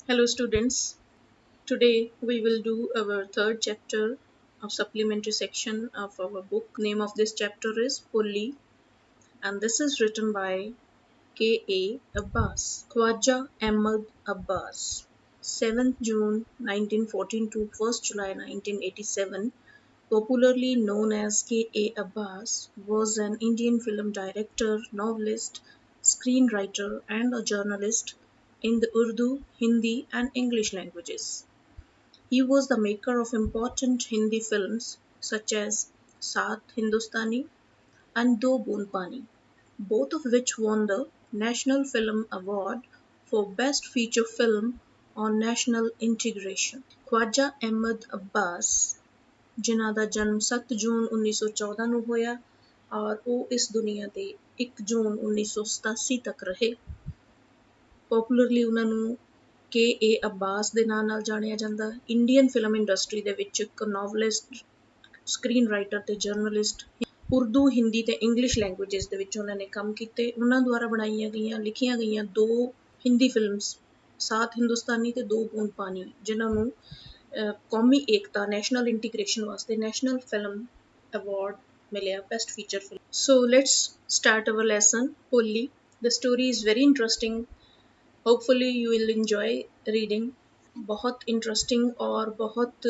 Hello students. Today we will do our third chapter of supplementary section of our book. Name of this chapter is Pulli and this is written by K.A. Abbas. Khwaja Ahmad Abbas. 7th June 1914 to 1st July 1987, popularly known as K.A. Abbas, was an Indian film director, novelist, screenwriter and a journalist in the Urdu, Hindi and English languages. He was the maker of important Hindi films such as Saath Hindustani and Do Boon Pani, both of which won the National Film Award for Best Feature Film on National Integration. Khwaja Ahmad Abbas, ਜਿਨ੍ਹਾਂ ਦਾ ਜਨਮ 7 ਜੂਨ 1914 ਨੂੰ ਹੋਇਆ ਔਰ ਉਹ ਇਸ ਦੁਨੀਆ ਤੇ 1 ਜੂਨ 1987 ਤੱਕ ਰਹੇ। ਪੋਪੂਲਰਲੀ ਉਹਨਾਂ ਨੂੰ K.A. ਅਬਾਸ ਦੇ ਨਾਂ ਨਾਲ ਜਾਣਿਆ ਜਾਂਦਾ। ਇੰਡੀਅਨ ਫਿਲਮ ਇੰਡਸਟਰੀ ਦੇ ਵਿੱਚ ਇੱਕ ਨੋਵਲਿਸਟ, ਸਕਰੀਨ ਰਾਈਟਰ ਤੇ ਜਰਨਲਿਸਟ, ਉਰਦੂ, ਹਿੰਦੀ ਤੇ ਇੰਗਲਿਸ਼ ਲੈਂਗੁਏਜਸ ਦੇ ਵਿੱਚ ਉਹਨਾਂ ਨੇ ਕੰਮ ਕੀਤੇ। ਉਹਨਾਂ ਦੁਆਰਾ ਬਣਾਈਆਂ ਗਈਆਂ, ਲਿਖੀਆਂ ਗਈਆਂ 2 ਹਿੰਦੀ ਫਿਲਮਸ ਸਾਥ ਹਿੰਦੁਸਤਾਨੀ ਤੇ ਦੋ ਬੂੰਦ ਪਾਣੀ, ਜਿਨ੍ਹਾਂ ਨੂੰ ਕੌਮੀ ਏਕਤਾ, ਨੈਸ਼ਨਲ ਇੰਟੀਗ੍ਰੇਸ਼ਨ ਵਾਸਤੇ ਨੈਸ਼ਨਲ ਫਿਲਮ ਅਵਾਰਡ ਮਿਲਿਆ, best feature film. So let's start our lesson ਹੋਲੀ। The story is very interesting. Hopefully you will enjoy reading. बहुत इंटरेस्टिंग और बहुत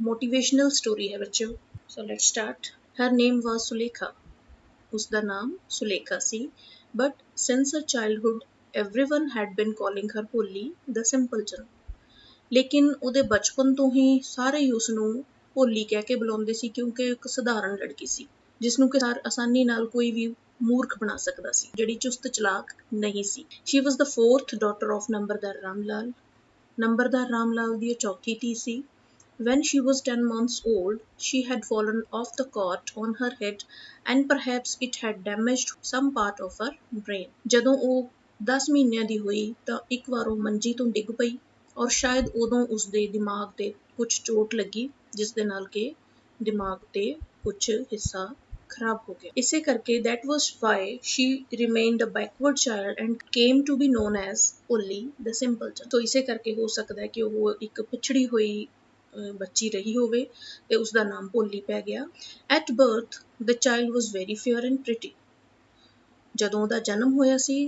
मोटिवेशनल स्टोरी है बच्चों। So let's start. Her name was Sulekha. उसका नाम सुलेखा सी, but since her childhood everyone had been calling her Bholi the simpleton. लेकिन ਉਹਦੇ ਬਚਪਨ ਤੋਂ ਹੀ ਸਾਰੇ ਹੀ ਉਸਨੂੰ ਭੋਲੀ ਕਹਿ ਕੇ ਬੁਲਾਉਂਦੇ ਸੀ, ਕਿਉਂਕਿ ਇੱਕ ਸਧਾਰਨ ਲੜਕੀ ਸੀ ਜਿਸ ਨੂੰ ਕਿ ਆਸਾਨੀ ਨਾਲ ਕੋਈ ਵੀ ਮੂਰਖ ਬਣਾ ਸਕਦਾ ਸੀ, ਜਿਹੜੀ ਚੁਸਤ ਚਲਾਕ ਨਹੀਂ ਸੀ। ਸ਼ੀ ਵਾਸ ਦ 4th ਡਾਟਰ ਆਫ ਨੰਬਰਦਾਰ ਰਾਮ ਲਾਲ। ਨੰਬਰਦਾਰ ਰਾਮ ਲਾਲ ਦੀ ਚੌਥੀ ਧੀ ਸੀ। When she was 10 months old, she had fallen off the cot on her head and perhaps it had damaged some part of her brain. ਜਦੋਂ ਉਹ 10 ਮਹੀਨਿਆਂ ਦੀ ਹੋਈ ਤਾਂ ਇੱਕ ਵਾਰ ਉਹ ਮੰਜੀ ਤੋਂ ਡਿੱਗ ਪਈ ਔਰ ਸ਼ਾਇਦ ਉਦੋਂ ਉਸਦੇ ਦਿਮਾਗ ਤੇ ਕੁਝ ਚੋਟ ਲੱਗੀ, ਜਿਸ ਦੇ ਨਾਲ ਕਿ ਦਿਮਾਗ ਤੇ ਕੁਝ ਹਿੱਸਾ ਖਰਾਬ ਹੋ ਗਿਆ। ਇਸੇ ਕਰਕੇ that was why she remained a backward child and came to be known as Polly the simpleton। तो ਇਸੇ ਕਰਕੇ ਹੋ ਸਕਦਾ ਹੈ ਕਿ ਉਹ ਇੱਕ ਪਿਛੜੀ ਹੋਈ ਬੱਚੀ ਰਹੀ ਹੋਵੇ ਤੇ ਉਸਦਾ ਨਾਮ ਭੋਲੀ ਪੈ ਗਿਆ। At birth the child was very fair and pretty। ਜਦੋਂ ਉਹਦਾ ਜਨਮ ਹੋਇਆ ਸੀ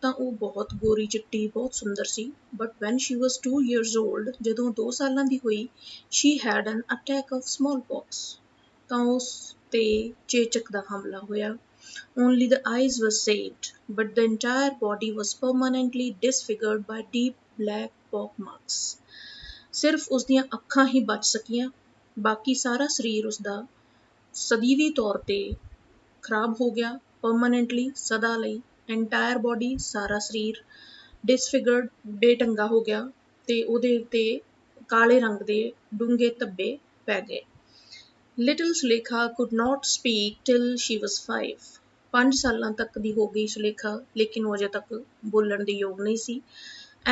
ਤਾਂ ਉਹ ਬਹੁਤ ਗੋਰੀ ਚਿੱਟੀ, ਬਹੁਤ ਸੁੰਦਰ ਸੀ। But when she was 2 years old, ਜਦੋਂ 2 ਸਾਲਾਂ ਦੀ ਹੋਈ, she had an attack of smallpox। ਤਾਂ ਉਸ ਤੇ ਚੇਚਕ ਦਾ ਹਮਲਾ ਹੋਇਆ। Only the eyes were saved, but the entire body was permanently disfigured by deep black pock marks। ਸਿਰਫ ਉਸਦੀਆਂ ਅੱਖਾਂ ਹੀ ਬਚ ਸਕੀਆਂ, ਬਾਕੀ ਸਾਰਾ ਸਰੀਰ ਉਸਦਾ ਸਦੀਵੀ ਤੌਰ ਤੇ ਖਰਾਬ ਹੋ ਗਿਆ। ਪਰਮਾਨੈਂਟਲੀ, ਸਦਾ ਲਈ। ਐਂਟਾਇਰ ਬੋਡੀ, ਸਾਰਾ ਸਰੀਰ। ਡਿਸਫਿਗਰਡ, ਬੇਢੰਗਾ ਹੋ ਗਿਆ ਤੇ ਉਹਦੇ ਉੱਤੇ ਕਾਲੇ ਰੰਗ ਦੇ ਡੂੰਘੇ ਧੱਬੇ ਪੈ ਗਏ। Little Sulekha could not speak till she was 5। 5 ਸਾਲਾਂ ਤੱਕ ਦੀ ਹੋ ਗਈ ਸੁਲੇਖਾ, ਲੇਕਿਨ ਉਹ ਅਜੇ ਤੱਕ ਬੋਲਣ ਦੇ ਯੋਗ ਨਹੀਂ ਸੀ।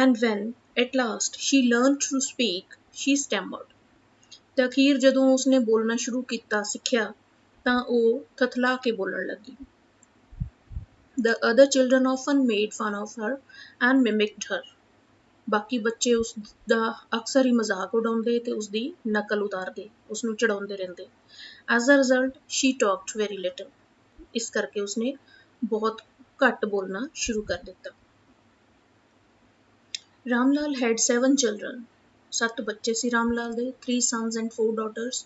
And when at last she learned to speak, she stammered. ਤੇ ਅਖੀਰ ਜਦੋਂ ਉਸਨੇ ਬੋਲਣਾ ਸ਼ੁਰੂ ਕੀਤਾ, ਸਿੱਖਿਆ, ਤਾਂ ਉਹ ਥਥਲਾ ਕੇ ਬੋਲਣ ਲੱਗੀ। The other children often made fun of her and mimicked her। ਬਾਕੀ ਬੱਚੇ ਉਸ ਦਾ ਅਕਸਰ ਹੀ ਮਜ਼ਾਕ ਉਡਾਉਂਦੇ ਤੇ ਉਸਦੀ ਨਕਲ ਉਤਾਰਦੇ, ਉਸਨੂੰ ਚੜਾਉਂਦੇ ਰਹਿੰਦੇ। As a result, she talked very little। ਇਸ ਕਰਕੇ ਉਸਨੇ ਬਹੁਤ ਘੱਟ ਬੋਲਣਾ ਸ਼ੁਰੂ ਕਰ ਦਿੱਤਾ। Ram Lal had 7 children। 7 ਬੱਚੇ ਸੀ ਰਾਮ ਲਾਲ ਦੇ, 3 sons and 4 daughters,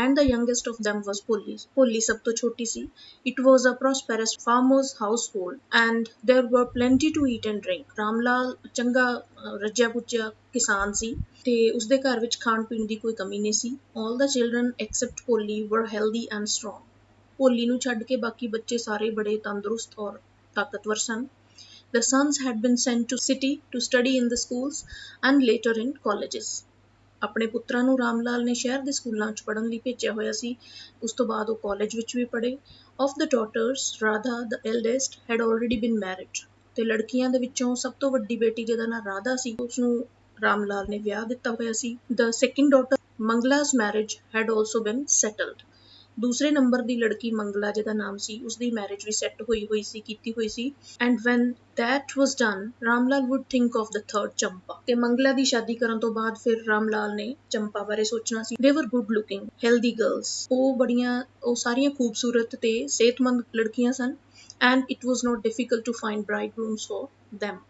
and the youngest of them was Polly। Polly ਸਭ ਤੋਂ ਛੋਟੀ ਸੀ। It was a prosperous farmer's household and there were plenty to eat and drink। Ram Lal ਚੰਗਾ ਰੱਜਿਆ ਪੁੱਜਿਆ ਕਿਸਾਨ ਸੀ ਤੇ ਉਸਦੇ ਘਰ ਵਿੱਚ ਖਾਣ ਪੀਣ ਦੀ ਕੋਈ ਕਮੀ ਨਹੀਂ ਸੀ। All the children except Polly were healthy and strong। ਭੋਲੀ ਨੂੰ ਛੱਡ ਕੇ ਬਾਕੀ ਬੱਚੇ ਸਾਰੇ ਬੜੇ ਤੰਦਰੁਸਤ ਔਰ ਤਾਕਤਵਰ ਸਨ। The sons had been sent to city to study in the schools and later in colleges। ਆਪਣੇ ਪੁੱਤਰਾਂ ਨੂੰ ਰਾਮ ਲਾਲ ਨੇ ਸ਼ਹਿਰ ਦੇ ਸਕੂਲਾਂ 'ਚ ਪੜ੍ਹਨ ਲਈ ਭੇਜਿਆ ਹੋਇਆ ਸੀ। ਉਸ ਤੋਂ ਬਾਅਦ ਉਹ ਕਾਲਜ ਵਿੱਚ ਵੀ ਪੜ੍ਹੇ। Of the daughters, Radha, the eldest, had already been married। ਤੇ ਲੜਕੀਆਂ ਦੇ ਵਿੱਚੋਂ ਸਭ ਤੋਂ ਵੱਡੀ ਬੇਟੀ, ਜਿਹਦਾ ਨਾਂ ਰਾਧਾ ਸੀ, ਉਸਨੂੰ ਰਾਮ ਲਾਲ ਨੇ ਵਿਆਹ ਦਿੱਤਾ ਹੋਇਆ ਸੀ। The second daughter, Mangala's marriage had also been settled। ਦੂਸਰੇ ਨੰਬਰ ਦੀ ਲੜਕੀ ਮੰਗਲਾ ਜਿਹਦਾ ਨਾਮ ਸੀ, ਉਸਦੀ ਮੈਰਿਜ ਵੀ ਸੈੱਟ ਹੋਈ ਹੋਈ ਸੀ, ਕੀਤੀ ਹੋਈ ਸੀ। And when that was done, Ramlal would think of the third Champa. ਤੇ ਮੰਗਲਾ ਦੀ ਸ਼ਾਦੀ ਕਰਨ ਤੋਂ ਬਾਅਦ ਫਿਰ ਰਾਮਲਾਲ ਨੇ ਚੰਪਾ ਬਾਰੇ ਸੋਚਣਾ ਸੀ। they were good looking healthy girls, ਉਹ ਸਾਰੀਆਂ ਖੂਬਸੂਰਤ ਤੇ ਸਿਹਤਮੰਦ ਲੜਕੀਆਂ ਸਨ। and it was not difficult to find bridegrooms for them,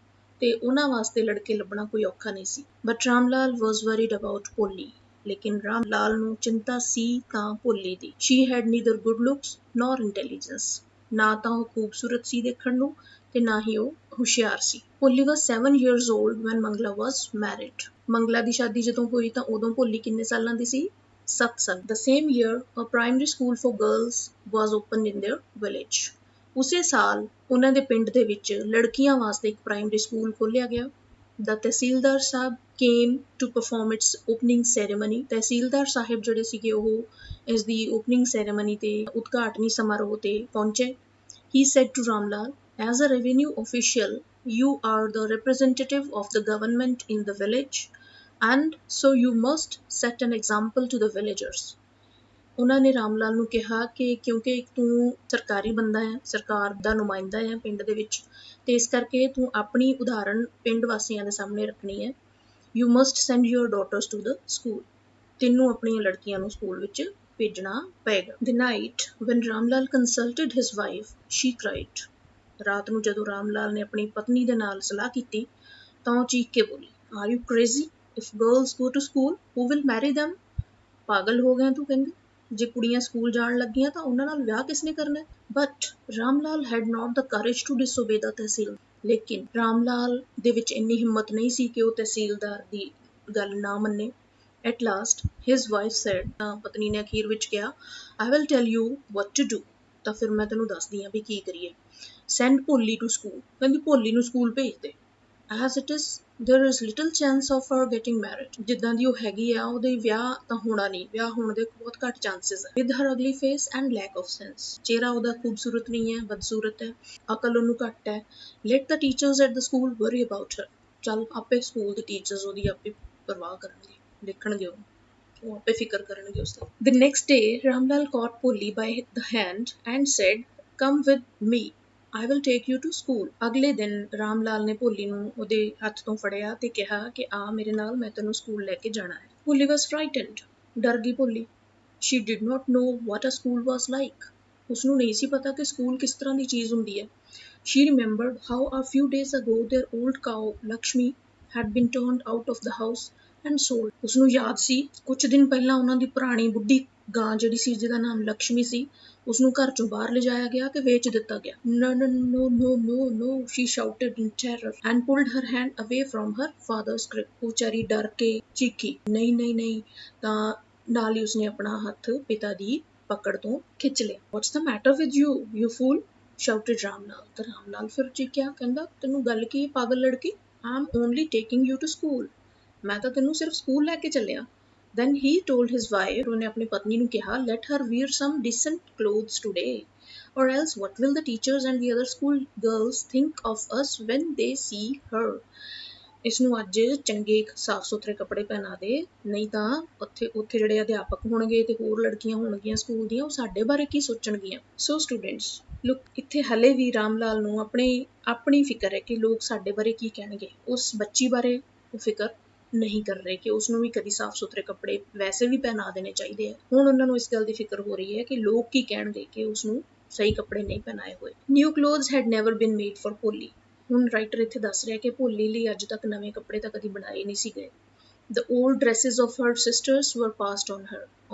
ਤੇ ਉਹਨਾਂ ਵਾਸਤੇ ਲੜਕੇ ਲੱਭਣਾ ਕੋਈ ਔਖਾ ਨਹੀਂ ਸੀ। but Ramlal was worried about ਭੋਲੀ, ਲੇਕਿਨ ਰਾਮ ਲਾਲ ਨੂੰ ਚਿੰਤਾ ਸੀ ਤਾਂ ਭੋਲੀ ਦੀ। she had neither good looks nor intelligence, ਨਾ ਤਾਂ ਉਹ ਖੂਬਸੂਰਤ ਸੀ ਦੇਖਣ ਨੂੰ ਤੇ ਨਾ ਹੀ ਉਹ ਹੁਸ਼ਿਆਰ ਸੀ। ਭੋਲੀ was 7 years old when Mangala was married। ਮੰਗਲਾ ਦੀ ਸ਼ਾਦੀ ਜਦੋਂ ਹੋਈ ਤਾਂ ਉਦੋਂ ਭੋਲੀ ਕਿੰਨੇ ਸਾਲਾਂ ਦੀ ਸੀ? 7 ਸਾਲ। the same year a primary school for girls was opened in their village। ਉਸੇ ਸਾਲ ਉਹਨਾਂ ਦੇ ਪਿੰਡ ਦੇ ਵਿੱਚ ਲੜਕੀਆਂ ਵਾਸਤੇ ਇੱਕ ਪ੍ਰਾਇਮਰੀ ਸਕੂਲ ਖੋਲ੍ਹਿਆ ਗਿਆ। the tehsildar Sahib came to perform its opening ceremony। ਤਹਿਸੀਲਦਾਰ ਸਾਹਿਬ ਜਿਹੜੇ ਸੀਗੇ ਉਹ ਇਸ ਦੀ ਓਪਨਿੰਗ ਸੈਰੇਮਨੀ ਤੇ ਉਦਘਾਟਨੀ ਸਮਾਰੋਹ ਤੇ ਪਹੁੰਚੇ। he said to Ramlal, as a revenue official you are the representative of the government in the village and so you must set an example to the villagers। ਉਹਨਾਂ ਨੇ ਰਾਮਲਾਲ ਨੂੰ ਕਿਹਾ ਕਿ ਕਿਉਂਕਿ ਤੂੰ ਸਰਕਾਰੀ ਬੰਦਾ ਹੈ, ਸਰਕਾਰ ਦਾ ਨੁਮਾਇੰਦਾ ਹੈ ਪਿੰਡ ਦੇ ਵਿੱਚ, ਤੇ ਇਸ ਕਰਕੇ ਤੂੰ ਆਪਣੀ ਉਦਾਹਰਣ ਪਿੰਡ ਵਾਸੀਆਂ ਦੇ ਸਾਹਮਣੇ ਰੱਖਣੀ ਹੈ। you must send your daughters to the school। ਤੈਨੂੰ ਆਪਣੀਆਂ ਲੜਕੀਆਂ ਨੂੰ ਸਕੂਲ ਵਿੱਚ ਭੇਜਣਾ ਪਏਗਾ। the night when Ramlal consulted his wife she cried। ਰਾਤ ਨੂੰ ਜਦੋਂ ਰਾਮਲਾਲ ਨੇ ਆਪਣੀ ਪਤਨੀ ਦੇ ਨਾਲ ਸਲਾਹ ਕੀਤੀ ਤਾਂ ਉਹ ਚੀਖ ਕੇ ਬੋਲੀ, are you crazy? if girls go to school who will marry them? ਪਾਗਲ ਹੋ ਗਿਆ ਤੂੰ, ਕਹਿੰਦੀ ਜੇ ਕੁੜੀਆਂ ਸਕੂਲ ਜਾਣ ਲੱਗੀਆਂ ਤਾਂ ਉਹਨਾਂ ਨਾਲ ਵਿਆਹ ਕਿਸਨੇ ਕਰਨਾ? But Ramlal had not the courage to disobey the ਤਹਿਸੀਲ। ਲੇਕਿਨ ਰਾਮਲਾਲ ਦੇ ਵਿੱਚ ਇੰਨੀ ਹਿੰਮਤ ਨਹੀਂ ਸੀ ਕਿ ਉਹ ਤਹਿਸੀਲਦਾਰ ਦੀ ਗੱਲ ਨਾ ਮੰਨੇ। at last his wife said, ਪਤਨੀ ਨੇ ਅਖੀਰ ਵਿੱਚ ਕਿਹਾ, I will tell you what to do। ਤਾਂ ਫਿਰ ਮੈਂ ਤੈਨੂੰ ਦੱਸਦੀ ਹਾਂ ਵੀ ਕੀ ਕਰੀਏ। send Bholi to school। ਕਹਿੰਦੀ ਭੋਲੀ ਨੂੰ ਸਕੂਲ ਭੇਜ ਦੇ। as it is there is little chance of her getting married। ਜਿੱਦਾਂ ਦੀ ਉਹ ਹੈਗੀ ਆ ਉਹਦੇ ਵਿਆਹ ਤਾਂ ਹੋਣਾ ਨਹੀਂ, ਵਿਆਹ ਹੋਣ ਦੇ ਬਹੁਤ ਘੱਟ ਚਾਂਸਸ ਹੈ। with her ugly face and lack of sense। ਚਿਹਰਾ ਉਹਦਾ ਖੂਬਸੂਰਤ ਨਹੀਂ ਹੈ, ਬਦਸੂਰਤ ਹੈ, ਅਕਲ ਉਹਨੂੰ ਘੱਟ ਹੈ। let the teachers at the school worry about her। ਚੱਲ ਆਪੇ ਸਕੂਲ ਦੇ ਟੀਚਰਸ ਉਹਦੀ ਆਪੇ ਪਰਵਾਹ ਕਰਨਗੇ, ਦੇਖਣਗੇ ਉਹ ਆਪੇ ਫਿਕਰ ਕਰਨਗੇ ਉਸਦੀ। the next day Ramlal caught Bholi by the hand and said, come with me, I will take you to school। ਅਗਲੇ ਦਿਨ ਰਾਮਲਾਲ ਨੇ ਭੋਲੀ ਨੂੰ ਉਹਦੇ ਹੱਥ ਤੋਂ ਫੜਿਆ ਤੇ ਕਿਹਾ ਕਿ ਆ ਮੇਰੇ ਨਾਲ, ਮੈਂ ਤੈਨੂੰ ਸਕੂਲ ਲੈ ਕੇ ਜਾਣਾ ਹੈ। ਭੋਲੀ was frightened। ਡਰ ਗਈ ਭੋਲੀ। she did not know what a school was like। ਉਸਨੂੰ ਨਹੀਂ ਸੀ ਪਤਾ ਕਿ ਸਕੂਲ ਕਿਸ ਤਰ੍ਹਾਂ ਦੀ ਚੀਜ਼ ਹੁੰਦੀ ਹੈ। she remembered how a few days ago their old cow Lakshmi had been turned out of the house and sold। ਉਸਨੂੰ ਯਾਦ ਸੀ ਕੁਝ ਦਿਨ ਪਹਿਲਾਂ ਉਹਨਾਂ ਦੀ ਪੁਰਾਣੀ ਬੁੱਢੀ ਗਾਂ ਜਿਹੜੀ ਸੀ, ਜਿਹਦਾ ਨਾਮ ਲక్ష్ਮੀ ਸੀ, ਉਸਨੂੰ ਘਰ ਚੋਂ ਬਾਹਰ ਲਿਜਾਇਆ ਗਿਆ ਕਿ ਵੇਚ ਦਿੱਤਾ ਗਿਆ। no no no no no no she shouted in terror and pulled her hand away from her father's grip। ਉਹ ਵਿਚਾਰੀ ਡਰ ਕੇ ਚੀਖੀ, ਨਹੀਂ ਨਹੀਂ ਨਹੀਂ, ਤਾਂ ਨਾਲ ਹੀ ਉਸਨੇ ਆਪਣਾ ਹੱਥ ਪਿਤਾ ਦੀ ਪਕੜ ਤੋਂ ਖਿੱਚ ਲਿਆ। what's the matter with you you fool shouted Ramlal. ਤਾਂ ਰਾਮਲਾਲ ਫਿਰ ਚੀਕਿਆ, ਕਹਿੰਦਾ ਤੈਨੂੰ ਗੱਲ ਕੀ ਪਾਗਲ ਲੜਕੀ, I'm only taking you to school। ਮੈਂ ਤਾਂ ਤੈਨੂੰ ਸਿਰਫ ਸਕੂਲ ਲੈ ਕੇ ਚੱਲਿਆ। then he told his wife, ਉਹਨੇ ਆਪਣੀ ਪਤਨੀ ਨੂੰ ਕਿਹਾ, let her wear some decent clothes today or else what will the teachers and the other school girls think of us when they see her। ਇਸਨੂੰ ਅੱਜ ਚੰਗੇ ਸਾਫ ਸੁਥਰੇ ਕੱਪੜੇ ਪਹਿਨਾ ਦੇ, ਨਹੀਂ ਤਾਂ ਉੱਥੇ ਜਿਹੜੇ ਅਧਿਆਪਕ ਹੋਣਗੇ ਤੇ ਹੋਰ ਲੜਕੀਆਂ ਹੋਣਗੀਆਂ ਸਕੂਲ ਦੀਆਂ, ਉਹ ਸਾਡੇ ਬਾਰੇ ਕੀ ਸੋਚਣਗੀਆਂ। ਸੋ ਸਟੂਡੈਂਟਸ ਲੁੱਕ, ਇੱਥੇ ਹਲੇ ਵੀ ਰਾਮਲਾਲ ਨੂੰ ਆਪਣੀ ਫਿਕਰ ਹੈ ਕਿ ਲੋਕ ਸਾਡੇ ਬਾਰੇ ਕੀ ਕਹਿਣਗੇ। ਉਸ ਬੱਚੀ ਬਾਰੇ ਉਹ ਫਿਕਰ ਨਹੀਂ ਕਰ ਰਹੇ ਕਿ ਉਸਨੂੰ ਵੀ ਕਦੀ ਸਾਫ ਸੁਥਰੇ ਕੱਪੜੇ ਵੈਸੇ ਵੀ ਪਹਿਨਾ ਦੇਣੇ ਚਾਹੀਦੇ ਆ। ਹੁਣ ਉਹਨਾਂ ਨੂੰ ਇਸ ਗੱਲ ਦੀ ਫਿਕਰ ਹੋ ਰਹੀ ਹੈ ਕਿ ਲੋਕ ਕੀ ਕਹਿਣਗੇ ਕਿ ਉਸਨੂੰ ਸਹੀ ਕੱਪੜੇ ਨਹੀਂ ਪਹਿਨਾਏ ਹੋਏ। New clothes had never been made for Bholi. ਹੁਣ ਰਾਈਟਰ ਇੱਥੇ ਦੱਸ ਰਿਹਾ ਕਿ ਭੋਲੀ ਲਈ ਅੱਜ ਤੱਕ ਨਵੇਂ ਕੱਪੜੇ ਤਾਂ ਕਦੀ ਬਣਾਏ ਨਹੀਂ ਸੀ ਗਏ। the old dresses of her sisters were passed